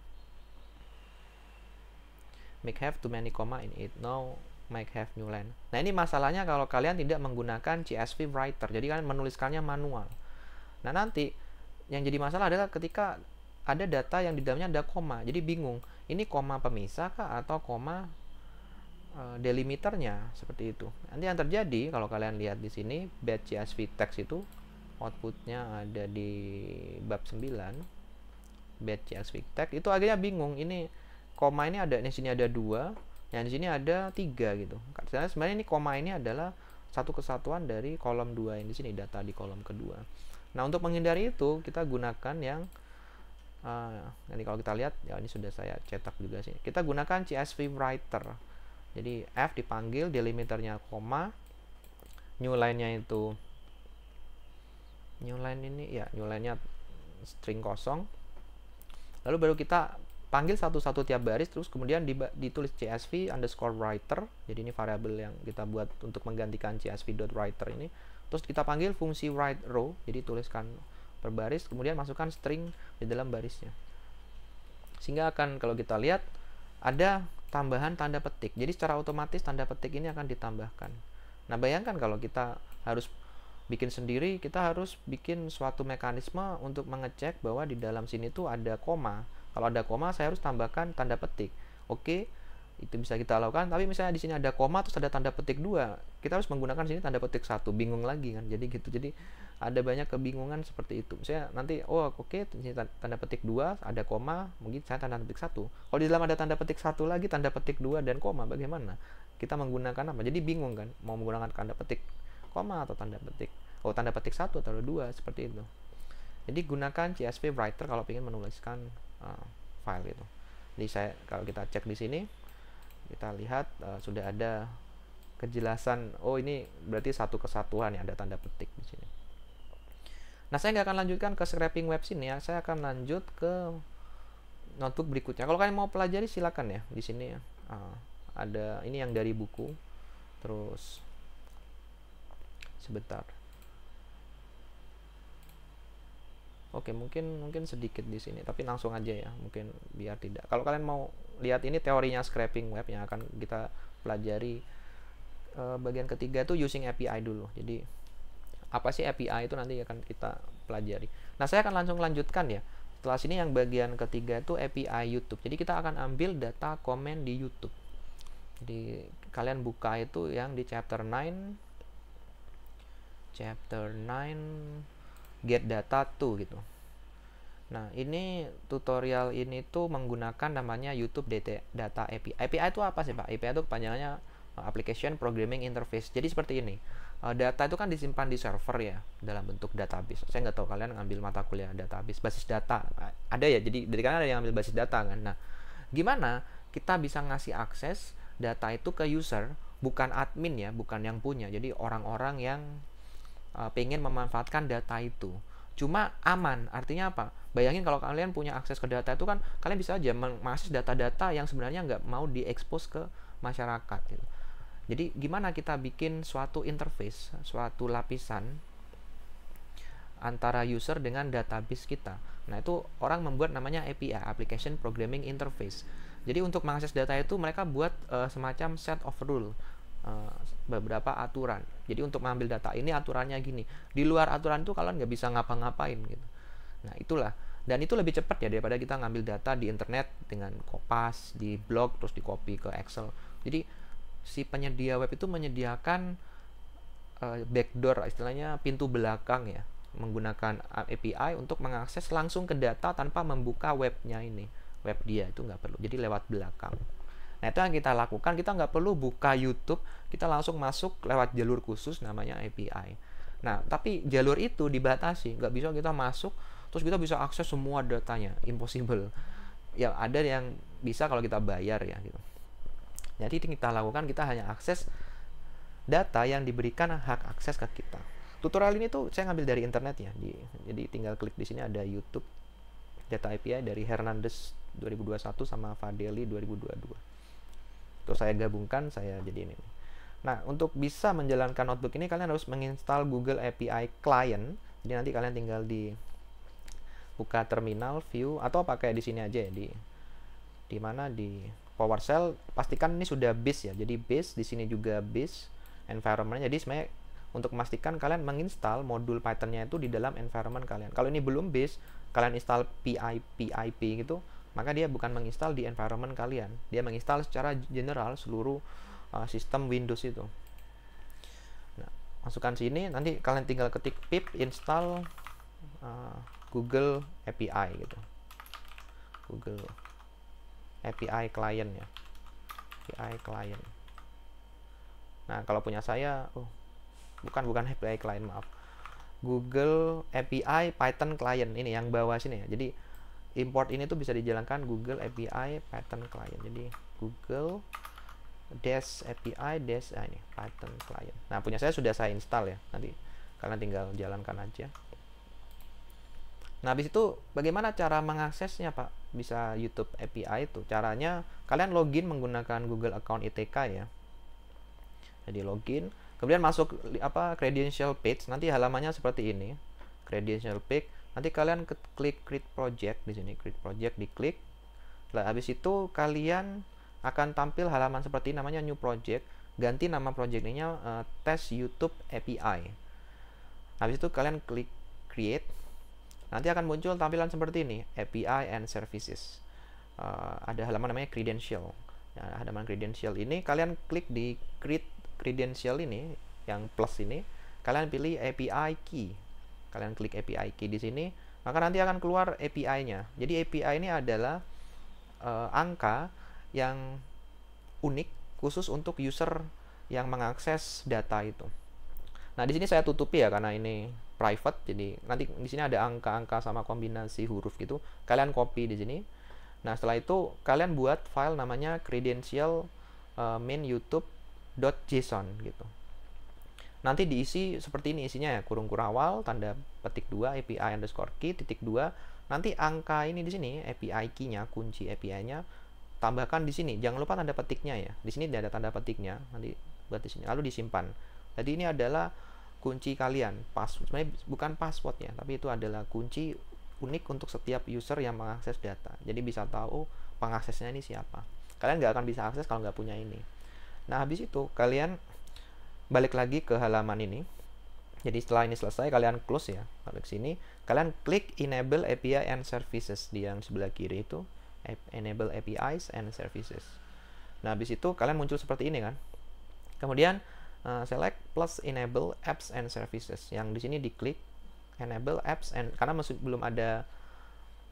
Make have too many comma in it. No, make have new line. Nah, ini masalahnya kalau kalian tidak menggunakan CSV Writer. Jadi kalian menuliskannya manual. Nah, nanti yang jadi masalah adalah ketika ada data yang di dalamnya ada koma. Jadi bingung, ini koma pemisah kah atau koma delimiternya, seperti itu. Nanti yang terjadi kalau kalian lihat di sini batch CSV text itu outputnya ada di bab 9 batch CSV text, itu akhirnya bingung, ini koma ini ada di sini ada 2, yang di sini ada 3 gitu. Karena sebenarnya ini koma ini adalah satu kesatuan dari kolom 2 yang di sini, data di kolom kedua. Nah, untuk menghindari itu kita gunakan yang nanti kalau kita lihat ya, ini sudah saya cetak juga sih. Kita gunakan CSV Writer. Jadi F dipanggil, delimiternya koma, new line-nya itu new line-nya string kosong. Lalu baru kita panggil satu-satu tiap baris, terus kemudian ditulis CSV underscore writer. Jadi ini variabel yang kita buat untuk menggantikan CSV.writer ini. Terus kita panggil fungsi write row, jadi tuliskan per baris, kemudian masukkan string di dalam barisnya. Sehingga akan, kalau kita lihat, ada tambahan tanda petik. Jadi secara otomatis tanda petik ini akan ditambahkan. Nah, bayangkan kalau kita harus bikin sendiri, kita harus bikin suatu mekanisme untuk mengecek bahwa di dalam sini tuh ada koma. Kalau ada koma, saya harus tambahkan tanda petik. Oke, itu bisa kita lakukan. Tapi misalnya di sini ada koma terus ada tanda petik 2, kita harus menggunakan sini tanda petik 1. Bingung lagi kan. Jadi gitu. Jadi ada banyak kebingungan seperti itu. Misalnya nanti oke, ini tanda petik 2, ada koma, mungkin saya tanda petik 1. Kalau di dalam ada tanda petik 1 lagi, tanda petik 2 dan koma, bagaimana? Kita menggunakan apa? Jadi bingung kan, mau menggunakan tanda petik koma atau tanda petik tanda petik 1 atau 2, seperti itu. Jadi gunakan CSV Writer kalau ingin menuliskan file itu. Jadi kalau kita cek di sini, kita lihat sudah ada kejelasan, ini berarti satu kesatuan ya, ada tanda petik di sini. Nah, saya nggak akan lanjutkan ke scraping web sini ya, saya akan lanjut ke notebook berikutnya. Kalau kalian mau pelajari silakan ya, di sini ya. Ada ini yang dari buku. Terus sebentar. Oke, mungkin sedikit di sini, tapi langsung aja ya, mungkin biar tidak. Kalau kalian mau lihat ini teorinya scraping web yang akan kita pelajari bagian ketiga itu using API dulu. Jadi apa sih API itu nanti akan kita pelajari. Nah, saya akan langsung lanjutkan ya. Setelah sini yang bagian ketiga itu API YouTube. Jadi kita akan ambil data komen di YouTube. Jadi kalian buka itu yang di chapter 9 get data to gitu. Nah, ini tutorial ini tuh menggunakan namanya YouTube Data API. API itu apa sih, Pak? API itu kepanjangannya Application Programming Interface. Jadi seperti ini. Data itu kan disimpan di server ya, dalam bentuk database. Saya nggak tahu kalian ngambil mata kuliah database, basis data. Ada ya, jadi dari kan ada yang ngambil basis data kan. Nah, gimana kita bisa ngasih akses data itu ke user, bukan admin ya, bukan yang punya. Jadi orang-orang yang pengen memanfaatkan data itu. Cuma aman, artinya apa? Bayangin kalau kalian punya akses ke data itu kan, kalian bisa aja mengakses data-data yang sebenarnya nggak mau diekspos ke masyarakat gitu. Jadi gimana kita bikin suatu interface, suatu lapisan antara user dengan database kita. Nah, itu orang membuat namanya API, Application Programming Interface. Jadi untuk mengakses data itu mereka buat semacam set of rule, beberapa aturan. Jadi untuk mengambil data ini aturannya gini. Di luar aturan itu kalian nggak bisa ngapa-ngapain gitu. Nah, itulah. Dan itu lebih cepat ya daripada kita ngambil data di internet dengan kopas, di blog, terus di copy ke Excel. Jadi si penyedia web itu menyediakan backdoor, istilahnya pintu belakang ya, menggunakan API untuk mengakses langsung ke data tanpa membuka webnya ini, web dia itu nggak perlu, jadi lewat belakang. Nah, itu yang kita lakukan, kita nggak perlu buka YouTube, kita langsung masuk lewat jalur khusus namanya API. Nah, tapi jalur itu dibatasi, nggak bisa kita masuk terus kita bisa akses semua datanya, impossible. Yang ada yang bisa kalau kita bayar ya gitu. Jadi kita lakukan, kita hanya akses data yang diberikan hak akses ke kita. Tutorial ini tuh saya ngambil dari internet ya. Jadi tinggal klik di sini ada YouTube Data API dari Hernandez 2021 sama Fadeli 2022. Terus saya gabungkan, saya jadi ini. Nah, untuk bisa menjalankan notebook ini kalian harus menginstal Google API Client. Jadi nanti kalian tinggal di buka terminal, view, atau pakai di sini aja ya, di mana di PowerShell. Pastikan ini sudah base ya. Jadi base di sini juga base environment. Jadi sebenarnya untuk memastikan kalian menginstal modul Python-nya itu di dalam environment kalian. Kalau ini belum base, kalian install pip gitu, maka dia bukan menginstal di environment kalian. Dia menginstal secara general seluruh sistem Windows itu. Nah, masukkan sini, nanti kalian tinggal ketik pip install Google API gitu. Google API Client ya. API Client. Nah, kalau punya saya, bukan API Client, maaf. Google API Python Client, ini yang bawah sini ya. Jadi import ini tuh bisa dijalankan Google API Python Client. Jadi Google API ini Python Client. Nah, punya saya sudah saya install ya. Nanti kalian tinggal jalankan aja. Nah, habis itu bagaimana cara mengaksesnya, Pak? Bisa YouTube API itu. Caranya kalian login menggunakan Google account ITK ya. Jadi login, kemudian masuk credential page. Nanti halamannya seperti ini. Credential page. Nanti kalian klik create project di sini. Create project, diklik. Nah, habis itu kalian akan tampil halaman seperti ini, namanya new project. Ganti nama project-nya test YouTube API. Habis itu kalian klik create. Nanti akan muncul tampilan seperti ini, API and Services. Ada halaman namanya Credential. Nah, halaman Credential ini kalian klik di Create Credential ini, yang plus ini, kalian pilih API Key. Kalian klik API Key di sini, maka nanti akan keluar API-nya. Jadi API ini adalah angka yang unik khusus untuk user yang mengakses data itu. Nah, di sini saya tutupi ya karena ini private, jadi nanti di sini ada angka-angka sama kombinasi huruf gitu. Kalian copy di sini. Nah, setelah itu kalian buat file namanya credential main youtube.json gitu. Nanti diisi seperti ini isinya ya, kurung kurawal, tanda petik 2, API underscore key, titik 2. Nanti angka ini di sini, API key-nya, kunci API-nya, tambahkan di sini. Jangan lupa tanda petiknya ya. Di sini ada tanda petiknya, nanti buat di sini. Lalu disimpan. Jadi ini adalah kunci kalian, sebenarnya bukan passwordnya, tapi itu adalah kunci unik untuk setiap user yang mengakses data. Jadi bisa tahu pengaksesnya ini siapa. Kalian nggak akan bisa akses kalau nggak punya ini. Nah, habis itu kalian balik lagi ke halaman ini. Jadi setelah ini selesai, kalian close ya, balik sini. Kalian klik Enable API and Services di yang sebelah kiri itu, Enable APIs and Services. Nah, habis itu kalian muncul seperti ini kan. Kemudian select plus enable apps and services. Yang di sini diklik enable apps and, karena masih belum ada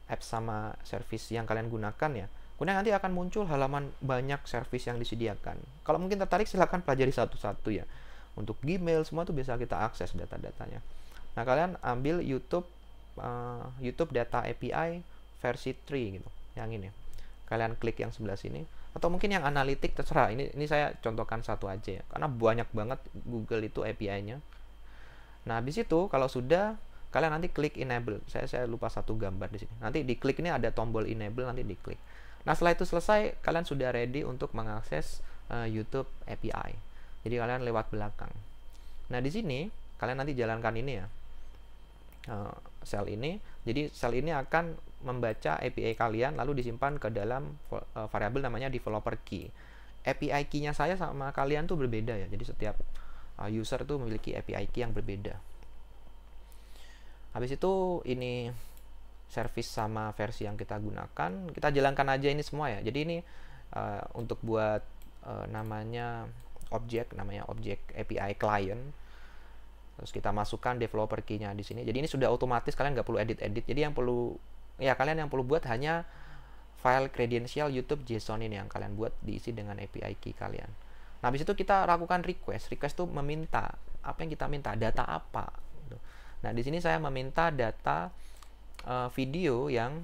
apps sama service yang kalian gunakan ya. Kemudian nanti akan muncul halaman banyak service yang disediakan. Kalau mungkin tertarik silahkan pelajari satu-satu ya. Untuk Gmail semua tuh bisa kita akses data-datanya. Nah, kalian ambil YouTube Data API versi 3 gitu. Yang ini. Kalian klik yang sebelah sini. Atau mungkin yang analitik terserah. Ini saya contohkan satu aja ya, karena banyak banget Google itu API-nya. Nah, habis itu kalau sudah, kalian nanti klik enable. Saya lupa satu gambar di sini. Nanti diklik ini ada tombol enable, nanti diklik. Nah, setelah itu selesai, kalian sudah ready untuk mengakses YouTube API. Jadi kalian lewat belakang. Nah, di sini kalian nanti jalankan ini ya. Sel ini. Jadi sel ini akan membaca API kalian lalu disimpan ke dalam variabel namanya developer key. API key-nya saya sama kalian tuh berbeda ya. Jadi setiap user tuh memiliki API key yang berbeda. Habis itu ini service sama versi yang kita gunakan. Kita jalankan aja ini semua ya. Jadi ini untuk buat namanya objek API client. Terus kita masukkan developer key-nya di sini. Jadi ini sudah otomatis, kalian nggak perlu edit-edit. Jadi yang perlu kalian yang perlu buat hanya file credential YouTube JSON ini yang kalian buat diisi dengan API key kalian. Nah, habis itu kita lakukan request. Request itu meminta apa yang kita minta, data apa. Nah, di sini saya meminta data video yang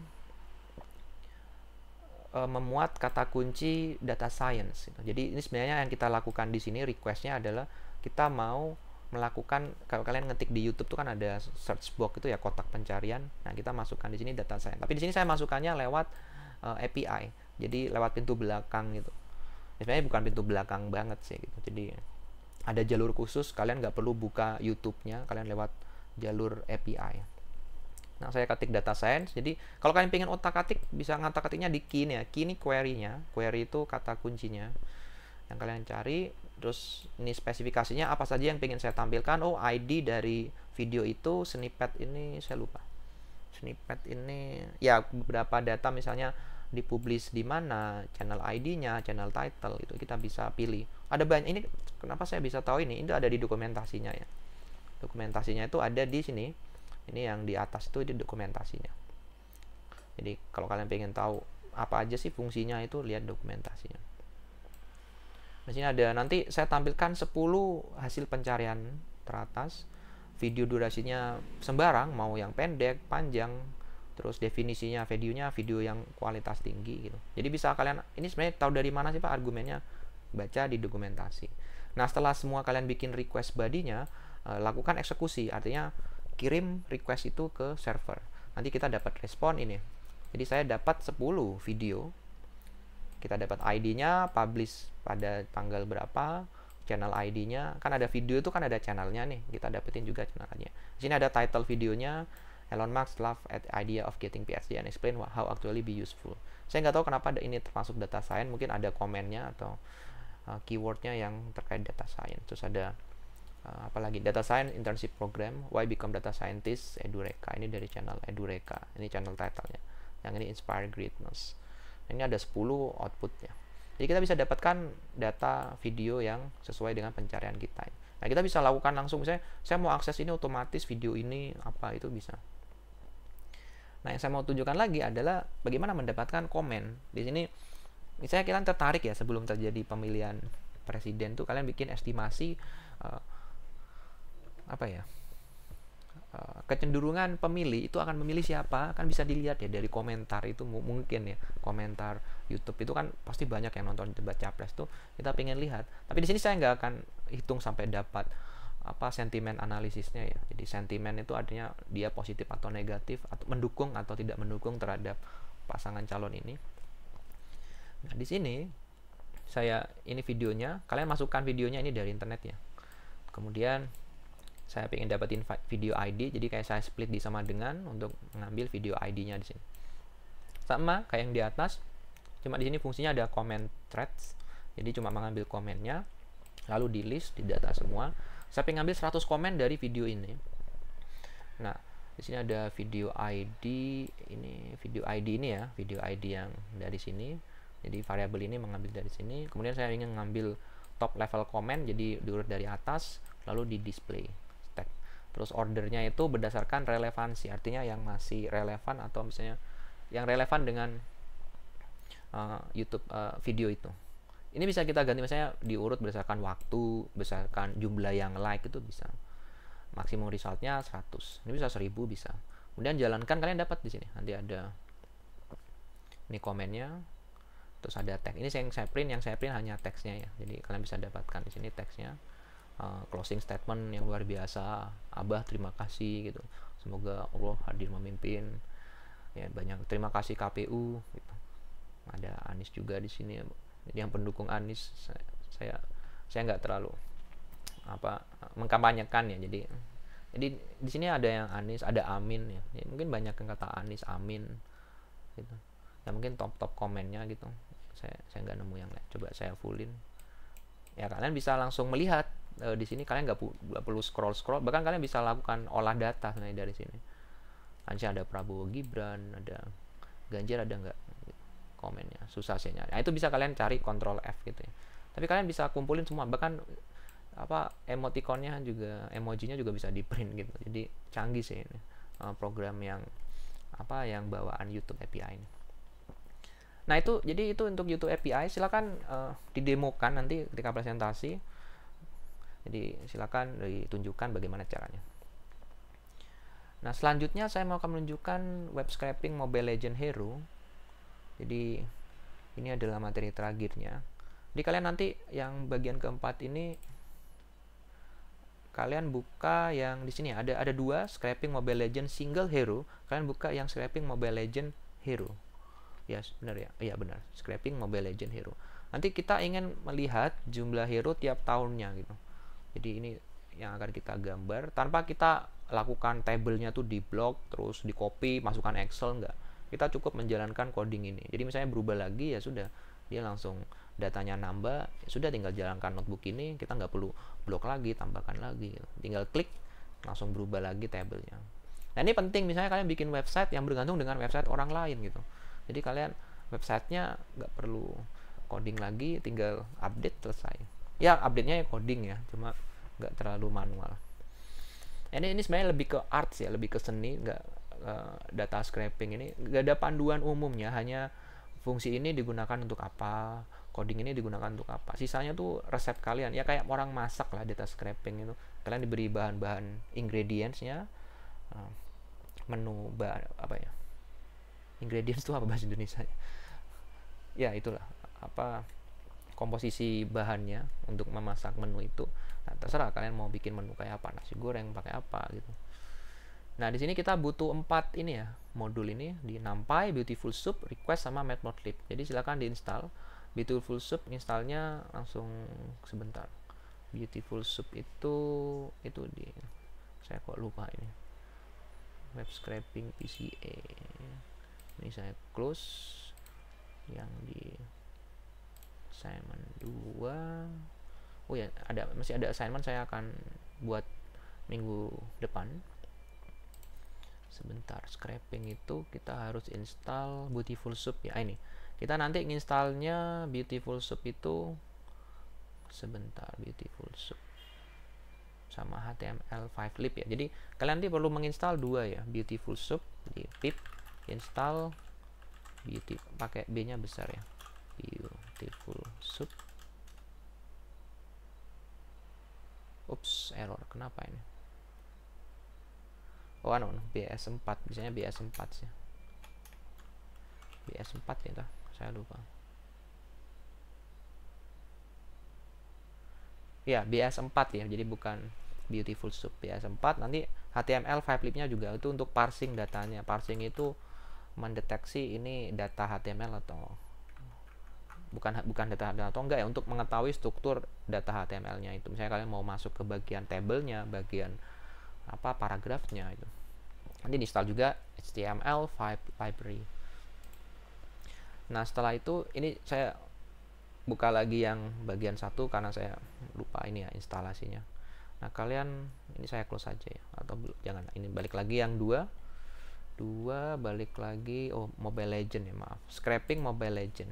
memuat kata kunci data science. Jadi ini sebenarnya yang kita lakukan di sini requestnya adalah kita mau melakukan, kalau kalian ngetik di YouTube tuh kan ada search box itu ya, kotak pencarian. Nah, kita masukkan di sini data science. Tapi di sini saya masukkannya lewat API. Jadi lewat pintu belakang gitu. Sebenarnya bukan pintu belakang banget sih gitu. Jadi ada jalur khusus, kalian nggak perlu buka YouTube-nya, kalian lewat jalur API. Nah, saya ketik data science. Jadi kalau kalian pengen otak-atik, bisa ngotak-atiknya di key nih ya. Key ini query-nya. Query itu kata kuncinya yang kalian cari. Terus ini spesifikasinya apa saja yang pengen saya tampilkan. Oh, ID dari video itu, snippet ini saya lupa. Snippet ini ya beberapa data, misalnya dipublish di mana, channel ID-nya, channel title, itu kita bisa pilih. Ada banyak. Ini kenapa saya bisa tahu ini? Ini ada di dokumentasinya ya. Dokumentasinya itu ada di sini. Ini yang di atas itu dokumentasinya. Jadi kalau kalian pengen tahu apa aja sih fungsinya, itu lihat dokumentasinya. Di sini ada, nanti saya tampilkan 10 hasil pencarian teratas. Video durasinya sembarang, mau yang pendek, panjang, terus definisinya videonya video yang kualitas tinggi gitu. Jadi bisa kalian, ini sebenarnya tahu dari mana sih Pak argumennya? Baca di dokumentasi. Nah, setelah semua kalian bikin request body-nya, lakukan eksekusi, artinya kirim request itu ke server. Nanti kita dapat respon ini. Jadi saya dapat 10 video. Kita dapat ID-nya, publish pada tanggal berapa, channel ID-nya. Kan ada video itu kan ada channelnya nih. Kita dapetin juga channelnya. Di sini ada title videonya, Elon Musk love at idea of getting PhD and explain how actually be useful. Saya nggak tahu kenapa ini termasuk data science. Mungkin ada komennya atau keywordnya yang terkait data science. Terus ada apalagi data science internship program, why become data scientist, Edureka. Ini dari channel Edureka, ini channel titlenya. Yang ini inspire greatness. Ini ada 10 outputnya. Jadi kita bisa dapatkan data video yang sesuai dengan pencarian kita. Nah, kita bisa lakukan langsung, misalnya saya mau akses ini otomatis video ini apa, itu bisa. Nah, yang saya mau tunjukkan lagi adalah bagaimana mendapatkan komen. Di sini misalnya kalian tertarik ya, sebelum terjadi pemilihan presiden tuh kalian bikin estimasi kecenderungan pemilih itu akan memilih siapa, kan bisa dilihat ya dari komentar itu. Mungkin ya komentar YouTube itu kan pasti banyak yang nonton debat capres tuh, kita pengen lihat. Tapi di sini saya nggak akan hitung sampai dapat sentimen analisisnya ya. Jadi sentimen itu artinya dia positif atau negatif, atau mendukung atau tidak mendukung terhadap pasangan calon ini. Nah, di sini ini videonya, kalian masukkan videonya ini dari internet ya. Kemudian saya pengen dapetin video ID, jadi kayak saya split di sama dengan untuk mengambil video ID-nya di sini. Sama kayak yang di atas, cuma di sini fungsinya ada comment threads. Jadi cuma mengambil komennya, lalu di list, di data semua. Saya pengen ambil 100 komen dari video ini. Nah, di sini ada video ID, ini video ID ini ya, video ID yang dari sini. Jadi variabel ini mengambil dari sini. Kemudian saya ingin mengambil top level comment, jadi diurut dari atas, lalu di display. Terus ordernya itu berdasarkan relevansi, artinya yang masih relevan atau misalnya yang relevan dengan YouTube video itu. Ini bisa kita ganti, misalnya diurut berdasarkan waktu, berdasarkan jumlah yang like, itu bisa. Maksimum resultnya 100. Ini bisa 1000 bisa. Kemudian jalankan, kalian dapat di sini. Nanti ada ini komennya, terus ada tag. Ini yang saya print hanya teksnya ya. Jadi kalian bisa dapatkan di sini teksnya. Closing statement yang luar biasa, Abah terima kasih gitu, semoga Allah hadir memimpin ya, banyak terima kasih KPU gitu. Ada Anies juga di sini, jadi yang pendukung Anies saya nggak terlalu mengkampanyekan ya, jadi di sini ada yang Anies, ada Amin ya, mungkin banyak yang kata Anies, Amin gitu ya, mungkin top komennya gitu. Saya nggak nemu yang lain, coba saya fullin ya. Kalian bisa langsung melihat di sini, kalian nggak perlu scroll, bahkan kalian bisa lakukan olah data sebenarnya dari sini. Nanti ada Prabowo Gibran, ada Ganjar, ada nggak komennya, susah sih nyari. Nah, itu bisa kalian cari Ctrl F gitu ya. Tapi kalian bisa kumpulin semua, bahkan emoticonnya juga, emojinya juga bisa di print gitu. Jadi canggih sih ini program yang bawaan YouTube API ini. Nah, jadi itu untuk YouTube API. Silakan didemokan nanti ketika presentasi. Jadi silakan ditunjukkan bagaimana caranya. Nah, selanjutnya saya mau akan menunjukkan web scraping Mobile Legends Hero. Jadi ini adalah materi terakhirnya. Jadi kalian nanti yang bagian keempat ini, kalian buka yang di sini ada 2 scraping Mobile Legends single hero. Kalian buka yang scraping Mobile Legends Hero. Ya, benar ya? Iya benar, scraping Mobile Legends Hero. Nanti kita ingin melihat jumlah hero tiap tahunnya gitu. Jadi ini yang akan kita gambar tanpa kita lakukan tabelnya tuh di blok terus di copy masukkan Excel, enggak. Kita cukup menjalankan coding ini. Jadi misalnya berubah lagi ya sudah, dia langsung datanya nambah, ya sudah tinggal jalankan notebook ini, kita nggak perlu blok lagi, tambahkan lagi gitu. Tinggal klik langsung berubah lagi tabelnya. Nah ini penting, misalnya kalian bikin website yang bergantung dengan website orang lain gitu. Jadi kalian websitenya nggak perlu coding lagi, tinggal update selesai. Ya update-nya ya coding ya, cuma nggak terlalu manual. Ini sebenarnya lebih ke arts ya, lebih ke seni, nggak data scraping ini nggak ada panduan umumnya, hanya fungsi ini digunakan untuk apa, coding ini digunakan untuk apa. Sisanya tuh resep kalian. Ya kayak orang masak lah, data scraping itu. Kalian diberi bahan-bahan ingredients-nya, menu apa ya? Ingredients itu apa bahasa Indonesia? Ya itulah apa komposisi bahannya untuk memasak menu itu. Nah, terserah kalian mau bikin menu kayak apa, nasi goreng pakai apa gitu. Nah, di sini kita butuh 4 ini ya, modul ini di NumPy, Beautiful Soup, Request sama Matplotlib. Jadi silakan diinstal. Beautiful Soup installnya langsung sebentar. Beautiful Soup itu di saya kok lupa ini. Web scraping PCA. Ini saya close yang di assignment 2. Oh ya, masih ada assignment saya akan buat minggu depan. Sebentar, scraping itu kita harus install Beautiful Soup ya. Ini kita nanti nginstalnya Beautiful Soup itu sebentar, Beautiful Soup sama HTML5lib ya. Jadi kalian nanti perlu menginstal 2 ya, Beautiful Soup di pip install pakai B-nya besar ya, Beautiful Soup. Ups, error, kenapa ini? Oh no, BS4, biasanya BS4 sih. BS4 ya, saya lupa. Ya, BS4 ya, jadi bukan Beautiful Soup, BS4. Nanti HTML5libnya juga itu untuk parsing datanya. Parsing itu mendeteksi ini data HTML atau bukan data HTML atau enggak ya, untuk mengetahui struktur data HTML-nya itu. Misalnya kalian mau masuk ke bagian tabelnya, bagian apa paragrafnya itu. Nanti di-install juga HTML5 library. Nah, setelah itu ini saya buka lagi yang bagian 1 karena saya lupa ini ya instalasinya. Nah, kalian ini saya close aja ya, atau jangan, ini balik lagi yang 2 balik lagi, Mobile Legend ya, maaf, scraping Mobile Legend.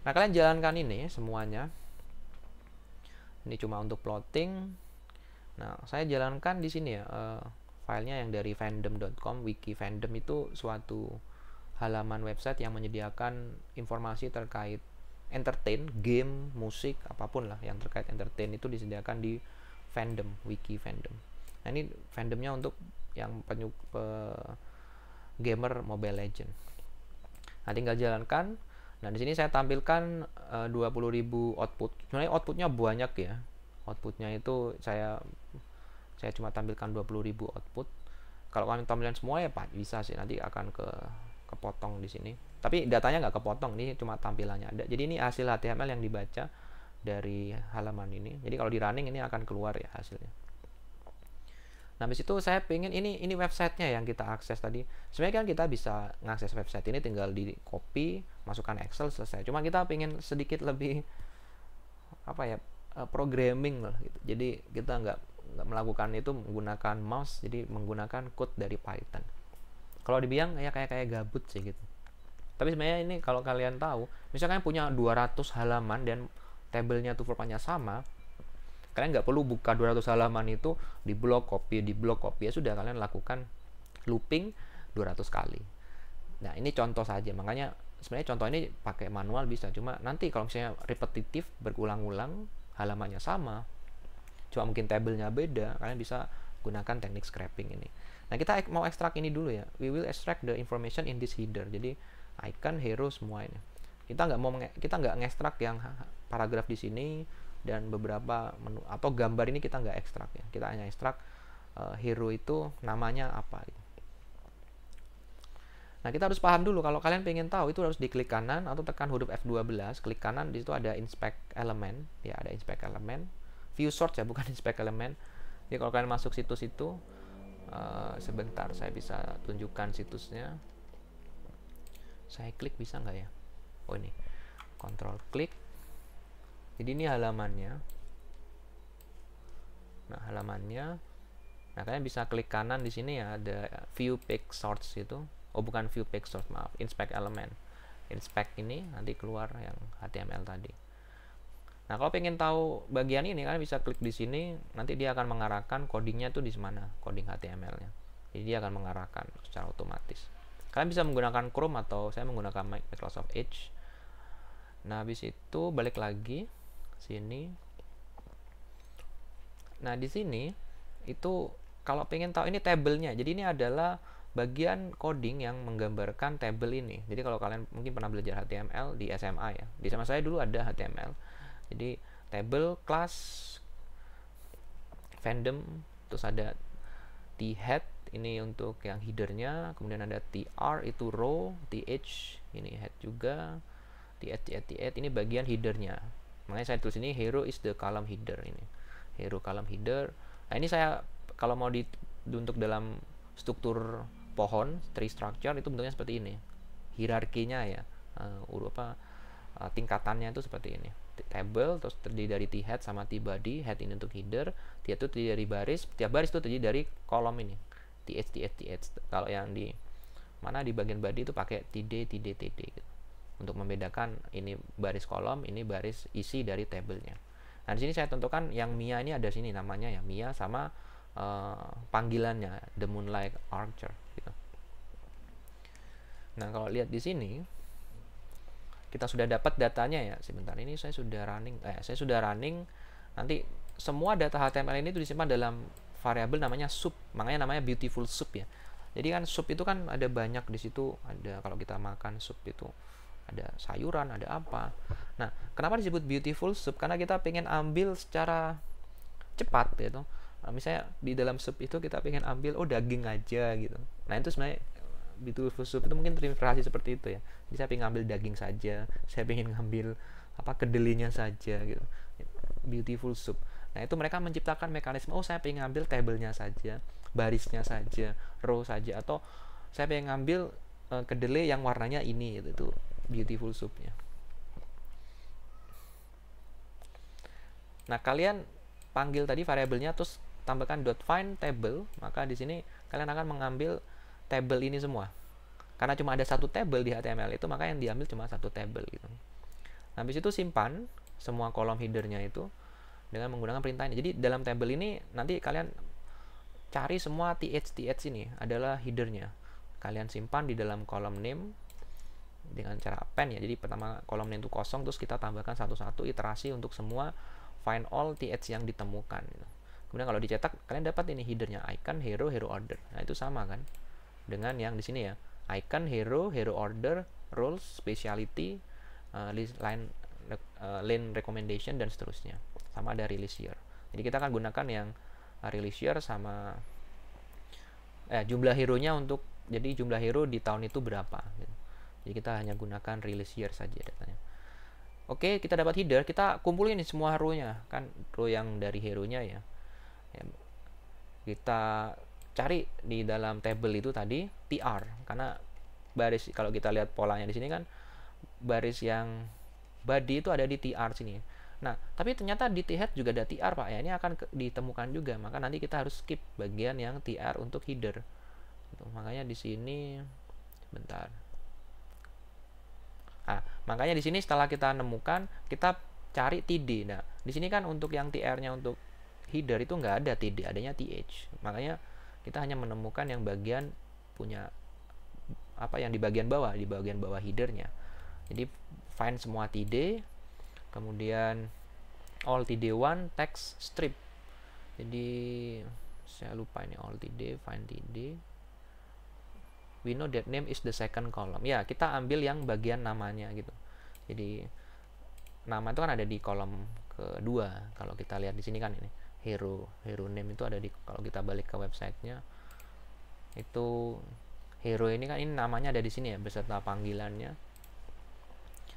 Nah, kalian jalankan ini semuanya. Ini cuma untuk plotting. Nah, saya jalankan di sini ya, filenya yang dari fandom.com. Wiki Fandom itu suatu halaman website yang menyediakan informasi terkait entertain, game, musik, apapun lah yang terkait entertain itu disediakan di fandom, Wiki Fandom. Nah, ini fandomnya untuk yang gamer Mobile Legend. Nah, tinggal jalankan. Nah, di sini saya tampilkan 20.000 output. Sebenarnya outputnya banyak ya. Outputnya itu saya cuma tampilkan 20.000 output. Kalau kalian tampilkan semua ya Pak bisa sih, nanti akan kepotong di sini. Tapi datanya nggak kepotong, ini cuma tampilannya ada. Jadi ini hasil HTML yang dibaca dari halaman ini. Jadi kalau di running ini akan keluar ya hasilnya. Nah, habis itu saya pengen ini websitenya yang kita akses tadi. Sebenarnya kan kita bisa ngakses website ini tinggal di copy, masukkan Excel, selesai. Cuma kita pengen sedikit lebih apa ya, programming lah gitu. Jadi kita nggak melakukan itu menggunakan mouse, jadi menggunakan code dari Python. Kalau dibilang ya kayak gabut sih gitu. Tapi sebenarnya ini kalau kalian tahu, misalkan punya 200 halaman dan tabelnya tuh formatnya sama, kalian nggak perlu buka 200 halaman itu di blok copy ya sudah, kalian lakukan looping 200 kali. Nah, ini contoh saja, makanya sebenarnya contoh ini pakai manual bisa, cuma nanti kalau misalnya repetitif berulang-ulang halamannya sama cuma mungkin tabelnya beda, kalian bisa gunakan teknik scraping ini. Nah, kita mau ekstrak ini dulu ya, we will extract the information in this header. Jadi icon, hero, semua ini kita nggak ngekstrak yang paragraf di sini dan beberapa menu atau gambar ini, kita nggak ekstrak ya, kita hanya ekstrak hero itu namanya apa gitu. Nah, kita harus paham dulu, kalau kalian pengen tahu itu harus diklik kanan atau tekan huruf F12, klik kanan, di situ ada inspect element ya, ada inspect element. view source ya, bukan inspect element. Jadi kalau kalian masuk situs itu, sebentar saya bisa tunjukkan situsnya. Saya klik bisa nggak ya? Oh ini, kontrol klik. Jadi ini halamannya. Nah halamannya, nah kalian bisa klik kanan di sini ya, ada view page source itu. Oh bukan view page source, maaf, inspect element. Inspect ini nanti keluar yang HTML tadi. Nah kalau pengen tahu bagian ini, kalian bisa klik di sini. Nanti dia akan mengarahkan codingnya tuh di mana, coding HTML-nya. Jadi dia akan mengarahkan secara otomatis. Kalian bisa menggunakan Chrome atau saya menggunakan Microsoft Edge. Nah habis itu balik lagi sini. Nah di sini itu kalau pengen tahu ini tabelnya. Jadi ini adalah bagian coding yang menggambarkan tabel ini. Jadi kalau kalian mungkin pernah belajar HTML di SMA ya. Di SMA saya dulu ada HTML. Jadi table, class, fandom, terus ada t-head ini untuk yang headernya, kemudian ada tr itu row, th ini head juga, th ini bagian headernya. Makanya saya tulis ini hero is the column header ini. Hero column header. Nah ini saya kalau mau untuk dalam struktur pohon tree structure itu bentuknya seperti ini. Hierarkinya ya, tingkatannya itu seperti ini. Table terus terdiri dari t-head sama t-body. Head ini untuk header, t-head itu terdiri dari baris, tiap baris itu terdiri dari kolom ini, th. Kalau yang di mana di bagian body itu pakai td gitu. Untuk membedakan ini baris kolom, ini baris isi dari tabelnya. Nah di sini saya tentukan yang Mia ini ada sini namanya ya, Mia sama panggilannya The Moonlight Archer gitu. Nah kalau lihat di sini kita sudah dapat datanya ya. Sebentar, ini saya sudah running. Nanti semua data HTML ini itu disimpan dalam variabel namanya sub. Makanya namanya beautiful sub ya. Jadi kan sub itu kan ada banyak di situ. Ada kalau kita makan sub itu ada sayuran, ada apa. Nah, kenapa disebut beautiful sub? Karena kita pengen ambil secara cepat gitu. Nah, misalnya di dalam sub itu kita pengen ambil daging aja gitu. Nah, itu sebenarnya beautiful soup itu mungkin terinspirasi seperti itu ya. Jadi saya pengen ngambil daging saja, saya pengen ngambil kedelinya saja gitu. Beautiful soup. Nah itu mereka menciptakan mekanisme, saya pengen ngambil tabelnya saja, barisnya saja, row saja, atau saya pengen ngambil kedelai yang warnanya ini, itu beautiful soup-nya. Nah kalian panggil tadi variabelnya terus tambahkan .find table, maka di sini kalian akan mengambil table ini semua. Karena cuma ada satu table di HTML itu, maka yang diambil cuma satu table gitu. Nah, habis itu simpan semua kolom headernya itu dengan menggunakan perintah ini. Jadi dalam table ini nanti kalian cari semua th ini adalah headernya. Kalian simpan di dalam kolom name dengan cara append ya. Jadi pertama kolom name itu kosong, terus kita tambahkan satu-satu iterasi untuk semua find all th yang ditemukan gitu. Kemudian kalau dicetak kalian dapat ini headernya, icon, hero, hero order. Nah, itu sama kan dengan yang di sini ya, icon, hero, hero order, roles, speciality, line recommendation dan seterusnya. Sama ada release year. Jadi kita akan gunakan yang release year sama jumlah hero-nya untuk, jadi jumlah hero di tahun itu berapa gitu. Jadi kita hanya gunakan release year saja datanya. Oke, kita dapat header, kita kumpulin nih semua row-nya kan, row yang dari hero-nya ya. Kita cari di dalam table itu tadi tr, karena baris kalau kita lihat polanya di sini kan baris yang body itu ada di tr sini. Nah, tapi ternyata di t-head juga ada tr Pak ya. Ini akan ditemukan juga, maka nanti kita harus skip bagian yang tr untuk header. Gitu. Makanya di sini bentar. Nah, makanya di sini setelah kita nemukan, kita cari td. Nah, di sini kan untuk yang tr-nya untuk header itu nggak ada td, adanya th. Makanya kita hanya menemukan yang bagian punya yang di bagian bawah headernya. Jadi find semua td, kemudian all td1 text strip. Jadi saya lupa ini all td, find td. We know that name is the second column. Ya, kita ambil yang bagian namanya gitu. Jadi nama itu kan ada di kolom kedua. Kalau kita lihat di sini kan ini hero name itu ada di, kalau kita balik ke websitenya itu hero ini kan, ini namanya ada di sini ya beserta panggilannya.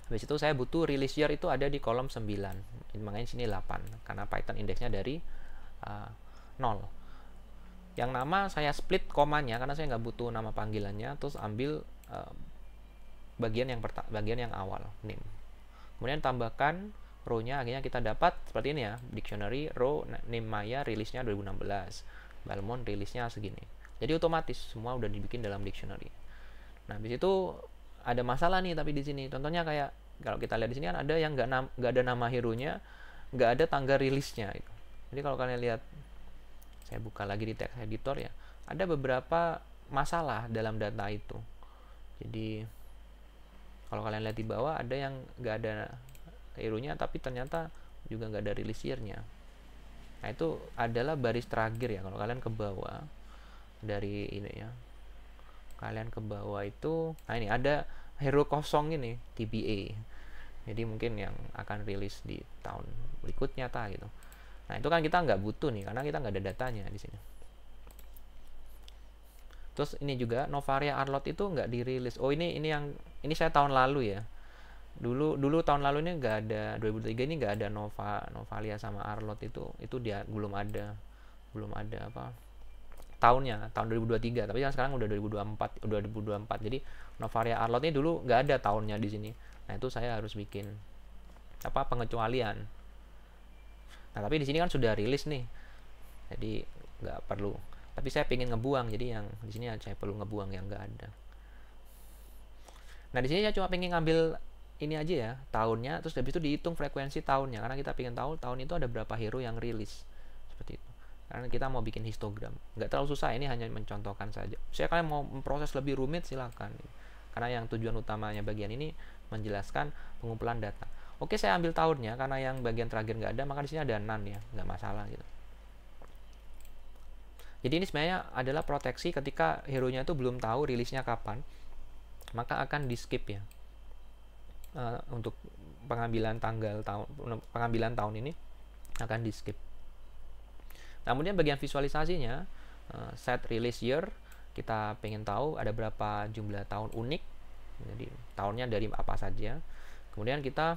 Habis itu saya butuh release year itu ada di kolom 9. makanya sini 8 karena Python indeksnya dari 0. Yang nama saya split komanya karena saya nggak butuh nama panggilannya, terus ambil bagian yang awal, name. Kemudian tambahkan row-nya, akhirnya kita dapat seperti ini ya, dictionary row name Maya rilisnya 2016, Balmond rilisnya segini. Jadi otomatis semua udah dibikin dalam dictionary. Nah, habis itu ada masalah nih tapi di sini. Contohnya kayak kalau kita lihat di sini kan ada yang nggak ada nama hero-nya, nggak ada tanggal rilisnya gitu. Jadi kalau kalian lihat, saya buka lagi di text editor ya, ada beberapa masalah dalam data itu. Jadi kalau kalian lihat di bawah ada yang nggak ada hero-nya tapi ternyata juga nggak ada release year-nya. Nah, itu adalah baris terakhir ya. Kalau kalian ke bawah dari ini ya, kalian ke bawah itu, nah ini ada hero kosong ini, TBA. Jadi mungkin yang akan rilis di tahun berikutnya gitu. Nah, itu kan kita nggak butuh nih karena kita nggak ada datanya di sini. Terus ini juga Novaria Arlot itu nggak dirilis. Oh, ini saya tahun lalu ya. Dulu tahun lalu ini nggak ada, 2003 ini nggak ada Novalia sama Arlot itu dia belum ada apa tahunnya, tahun 2023, tapi sekarang udah 2024. Jadi Novaria Arlot ini dulu nggak ada tahunnya di sini. Nah, itu saya harus bikin pengecualian. Nah, tapi di sini kan sudah rilis nih, jadi nggak perlu. Tapi saya pengen ngebuang, jadi yang di sini saya perlu ngebuang yang nggak ada. Nah, di sini saya cuma pengen ngambil ini aja ya, tahunnya, terus habis itu dihitung frekuensi tahunnya, karena kita pengen tahu tahun itu ada berapa hero yang rilis, seperti itu. Karena kita mau bikin histogram, nggak terlalu susah, ini hanya mencontohkan saja. Saya kalian mau memproses lebih rumit silakan, karena yang tujuan utamanya bagian ini menjelaskan pengumpulan data. Oke, saya ambil tahunnya karena yang bagian terakhir nggak ada, maka di sini ada none ya, nggak masalah gitu. Jadi ini sebenarnya adalah proteksi ketika hero-nya itu belum tahu rilisnya kapan, maka akan di skip ya. Untuk pengambilan tahun ini akan di skip. Nah, kemudian bagian visualisasinya, set release year, kita pengen tahu ada berapa jumlah tahun unik, jadi tahunnya dari apa saja. Kemudian kita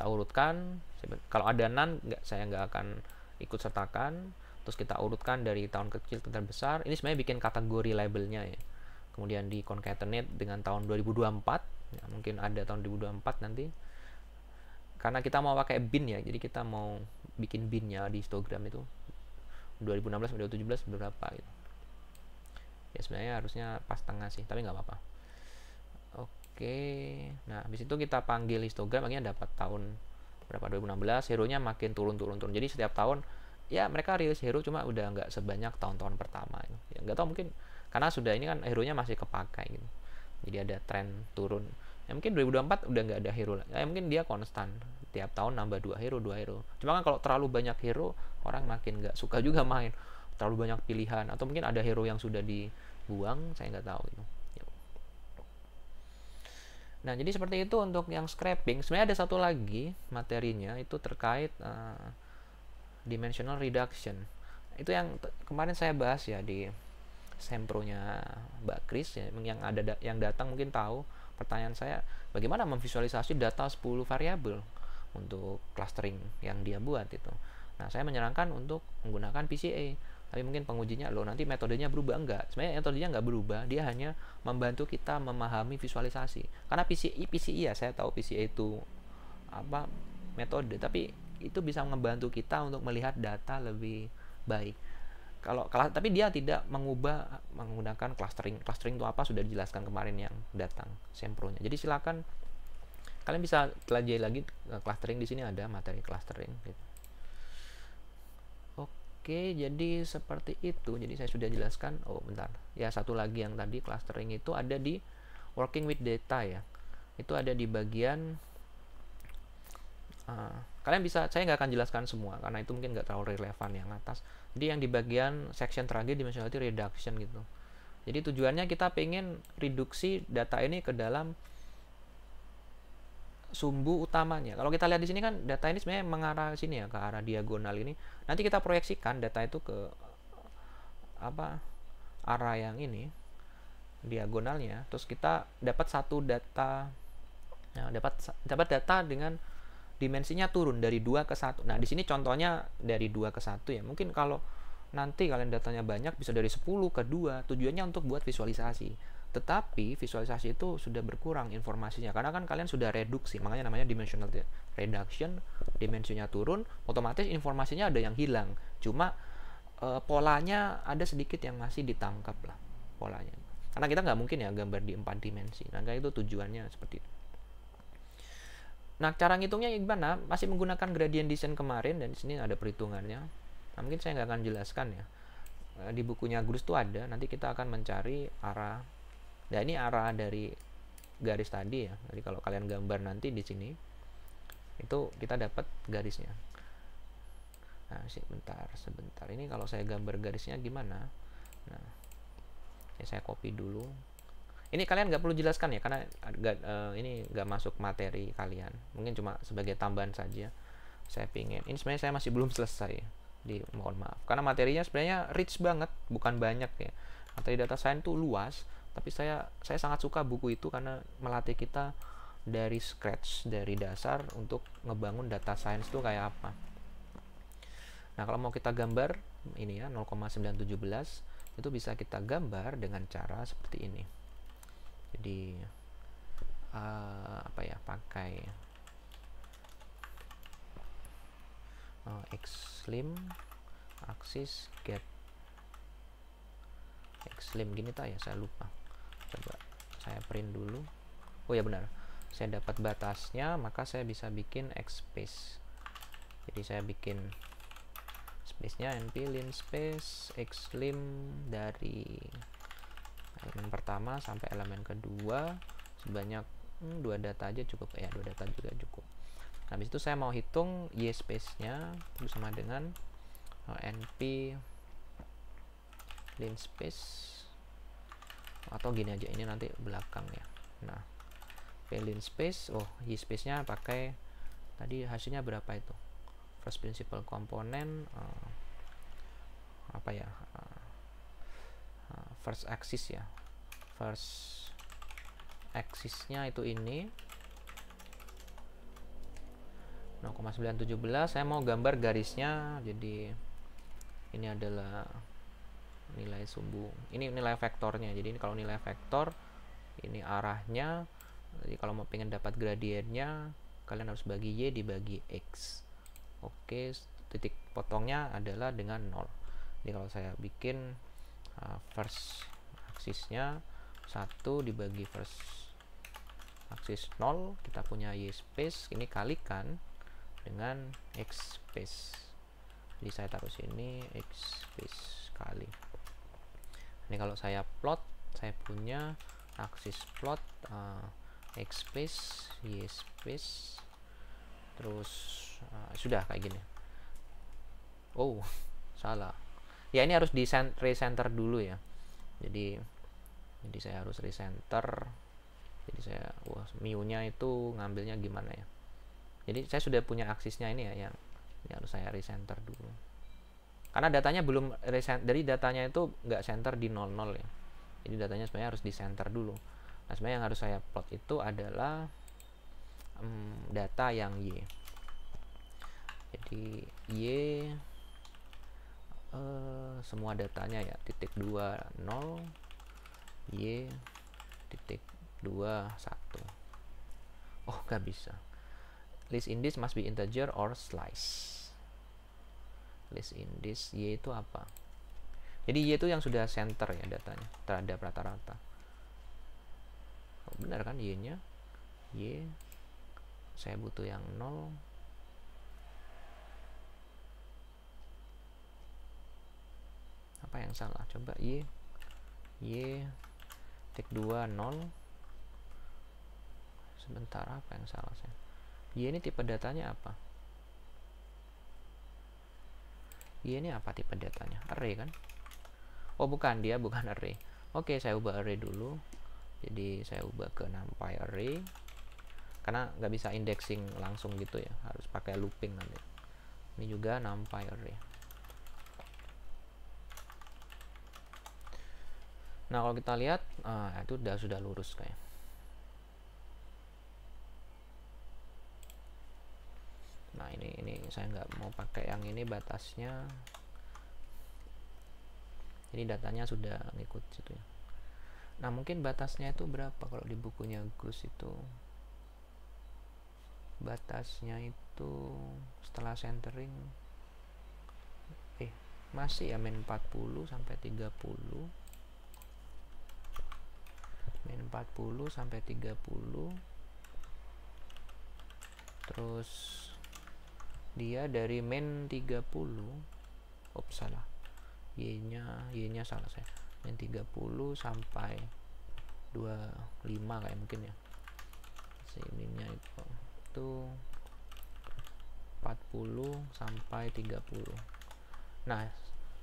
urutkan, kalau ada none saya nggak akan ikut sertakan. Terus kita urutkan dari tahun kecil ke terbesar. Ini sebenarnya bikin kategori labelnya ya. Kemudian di concatenate dengan tahun 2024 ya, mungkin ada tahun 2024 nanti, karena kita mau pakai bin ya, jadi kita mau bikin binnya di histogram itu 2016 sampai 2017 berapa gitu ya. Sebenarnya harusnya pas tengah sih, tapi nggak apa-apa. Oke, nah habis itu kita panggil histogram, akhirnya dapat tahun berapa, 2016. hero nya makin turun. Jadi setiap tahun ya mereka rilis hero, cuma udah nggak sebanyak tahun-tahun pertama gitu. Ya nggak tahu, mungkin karena sudah ini kan hero nya masih kepakai gitu, jadi ada tren turun ya. Mungkin 2024 udah nggak ada hero ya, mungkin dia konstan tiap tahun nambah 2 hero. Cuma kan kalau terlalu banyak hero, orang makin nggak suka juga main, terlalu banyak pilihan, atau mungkin ada hero yang sudah dibuang, saya nggak tahu gitu. Nah, jadi seperti itu untuk yang scraping. Sebenarnya ada satu lagi materinya, itu terkait dimensional reduction. Itu yang kemarin saya bahas ya di Sempro-nya Mbak Kris ya, yang datang mungkin tahu. Pertanyaan saya, bagaimana memvisualisasi data 10 variabel untuk clustering yang dia buat itu. Nah, saya menyarankan untuk menggunakan PCA. Tapi mungkin pengujinya nanti metodenya berubah. Enggak, sebenarnya metodenya nggak berubah, dia hanya membantu kita memahami visualisasi. Karena PCI ya, saya tahu PCA itu apa metode, tapi itu bisa membantu kita untuk melihat data lebih baik. Tapi dia tidak menggunakan clustering. Clustering itu apa sudah dijelaskan kemarin yang datang Sempro-nya. Jadi silakan kalian bisa pelajari lagi clustering, di sini ada materi clustering gitu. Oke, jadi seperti itu. Jadi saya sudah jelaskan. Oh, bentar. Ya, satu lagi yang tadi clustering itu ada di working with data ya. Itu ada di bagian kalian bisa, saya nggak akan jelaskan semua karena itu mungkin nggak terlalu relevan yang atas. Jadi yang di bagian section terakhir, dimensionality reduction gitu. Jadi tujuannya kita pengen reduksi data ini ke dalam sumbu utamanya. Kalau kita lihat di sini kan data ini sebenarnya mengarah sini ya, ke arah diagonal ini. Nanti kita proyeksikan data itu ke arah yang ini, diagonalnya. Terus kita dapat satu data, dapat data dengan dimensinya turun dari 2 ke 1. Nah, di sini contohnya dari 2 ke 1 ya. Mungkin kalau nanti kalian datanya banyak bisa dari 10 ke 2, tujuannya untuk buat visualisasi. Tetapi visualisasi itu sudah berkurang informasinya karena kan kalian sudah reduksi, makanya namanya dimensional reduction. Dimensinya turun, otomatis informasinya ada yang hilang. Cuma polanya ada sedikit yang masih ditangkap lah polanya. Karena kita nggak mungkin ya gambar di 4 dimensi. Nah, itu tujuannya seperti itu. Nah, cara ngitungnya gimana? Masih menggunakan gradient descent kemarin, dan di sini ada perhitungannya. Nah, mungkin saya nggak akan jelaskan ya. Di bukunya Grus tuh ada. Nanti kita akan mencari arah. Nah, ini arah dari garis tadi ya. Jadi kalau kalian gambar nanti di sini, itu kita dapat garisnya. Nah, sebentar. Ini kalau saya gambar garisnya gimana? Nah, ya saya copy dulu. Ini kalian nggak perlu jelaskan ya, karena ini nggak masuk materi kalian. Mungkin cuma sebagai tambahan saja. Saya pingin. Ini sebenarnya saya masih belum selesai. Mohon maaf. Karena materinya sebenarnya rich banget, bukan banyak ya. Materi data science itu luas, tapi saya sangat suka buku itu karena melatih kita dari scratch, dari dasar untuk ngebangun data science itu kayak apa. Nah, kalau mau kita gambar ini ya 0,917 itu bisa kita gambar dengan cara seperti ini. Jadi pakai xlim axis get xlim gini tak ya, saya lupa. Coba saya print dulu. Oh ya benar, saya dapat batasnya, maka saya bisa bikin xspace. Jadi saya bikin space-nya np linspace xlim dari elemen pertama sampai elemen kedua sebanyak 2 data aja cukup ya, 2 data juga cukup. Nah, habis itu saya mau hitung y space-nya itu sama dengan np linspace, atau gini aja, ini nanti belakang ya. Nah, p linspace, y space-nya pakai tadi hasilnya berapa itu? First principal component first axis ya. First axis-nya itu ini 0,917. Saya mau gambar garisnya, jadi ini adalah nilai sumbung, ini nilai vektornya. Jadi ini kalau nilai vektor, ini arahnya. Jadi kalau mau pengen dapat gradiennya, kalian harus bagi y dibagi x. Oke, titik potongnya adalah dengan 0. Jadi kalau saya bikin first axisnya 1 dibagi first axis 0, kita punya y space, ini kalikan dengan x space. Jadi saya taruh sini x space kali. Ini kalau saya plot, saya punya aksis plot x space, y space, terus sudah kayak gini. Oh, salah. Ya, ini harus di recenter dulu ya. Jadi saya harus recenter. Jadi saya mu-nya itu ngambilnya gimana ya. Jadi saya sudah punya aksisnya ini ya, yang ini harus saya recenter dulu. Karena datanya belum dari datanya itu nggak center di 00 ya. Jadi datanya sebenarnya harus di center dulu. Nah, sebenarnya yang harus saya plot itu adalah data yang y. Jadi y semua datanya ya, titik 2 0, y titik 2 1. Oh, nggak bisa. List in this must be integer or slice. List in this y itu apa? Jadi y itu yang sudah center ya datanya terhadap rata-rata. Oh, benar kan y-nya? Y saya butuh yang 0. Apa yang salah? Coba y titik 2 0. Sebentar, apa yang salah saya? Y ini tipe datanya apa? Y ini apa tipe datanya? Array kan? Oh, bukan, dia bukan array. Oke, saya ubah array dulu. Jadi saya ubah ke numpy array. Karena nggak bisa indexing langsung gitu ya, harus pakai looping nanti. Ini juga numpy array. Nah, kalau kita lihat, itu sudah lurus kayak. saya nggak mau pakai yang ini batasnya. Ini datanya sudah ngikut situ ya. Nah mungkin batasnya itu berapa kalau di bukunya Gus itu, batasnya itu setelah centering masih ya min 40 sampai 30, min 40 sampai 30, terus dia dari min 30, salah, y nya salah saya, min 30 sampai 25 kayak mungkin ya, si minnya itu 40 sampai 30. Nah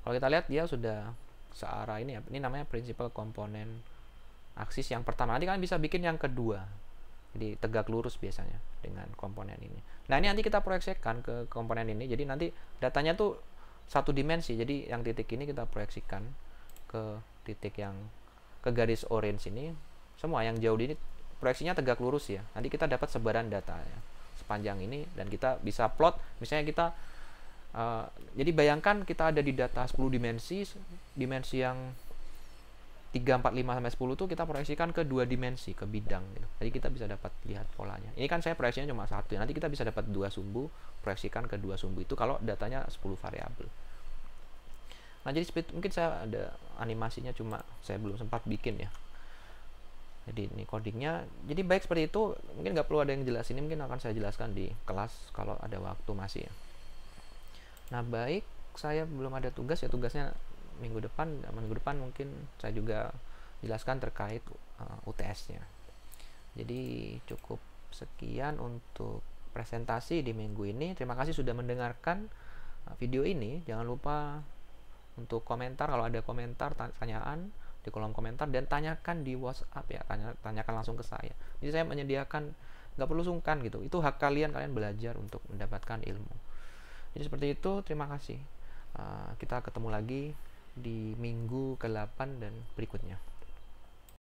kalau kita lihat dia sudah searah ini ya, ini namanya principal komponen aksis yang pertama. Nanti kalian bisa bikin yang kedua, jadi tegak lurus biasanya dengan komponen ini. Nah ini nanti kita proyeksikan ke komponen ini, jadi nanti datanya tuh satu dimensi. Jadi yang titik ini kita proyeksikan ke titik yang ke garis orange ini, semua yang jauh ini proyeksinya tegak lurus ya. Nanti kita dapat sebaran datanya sepanjang ini, dan kita bisa plot. Misalnya kita jadi bayangkan kita ada di data 10 dimensi yang 3, 4, 5 sampai 10 tuh kita proyeksikan ke 2 dimensi, ke bidang gitu. Jadi kita bisa dapat lihat polanya. Ini kan saya proyeksinya cuma 1, nanti kita bisa dapat 2 sumbu, proyeksikan ke 2 sumbu itu kalau datanya 10 variabel. Nah jadi mungkin saya ada animasinya, cuma saya belum sempat bikin ya. Jadi ini codingnya. Jadi baik seperti itu, mungkin nggak perlu ada yang jelasin, ini mungkin akan saya jelaskan di kelas kalau ada waktu masih ya. Nah baik, saya belum ada tugas ya, tugasnya minggu depan mungkin saya juga jelaskan terkait UTS-nya. Jadi cukup sekian untuk presentasi di minggu ini. Terima kasih sudah mendengarkan video ini. Jangan lupa untuk komentar, kalau ada komentar, pertanyaan di kolom komentar, dan tanyakan di WhatsApp ya, tanyakan langsung ke saya. Jadi saya menyediakan, nggak perlu sungkan gitu, itu hak kalian belajar untuk mendapatkan ilmu. Jadi seperti itu, terima kasih. Kita ketemu lagi di minggu ke-8 dan berikutnya.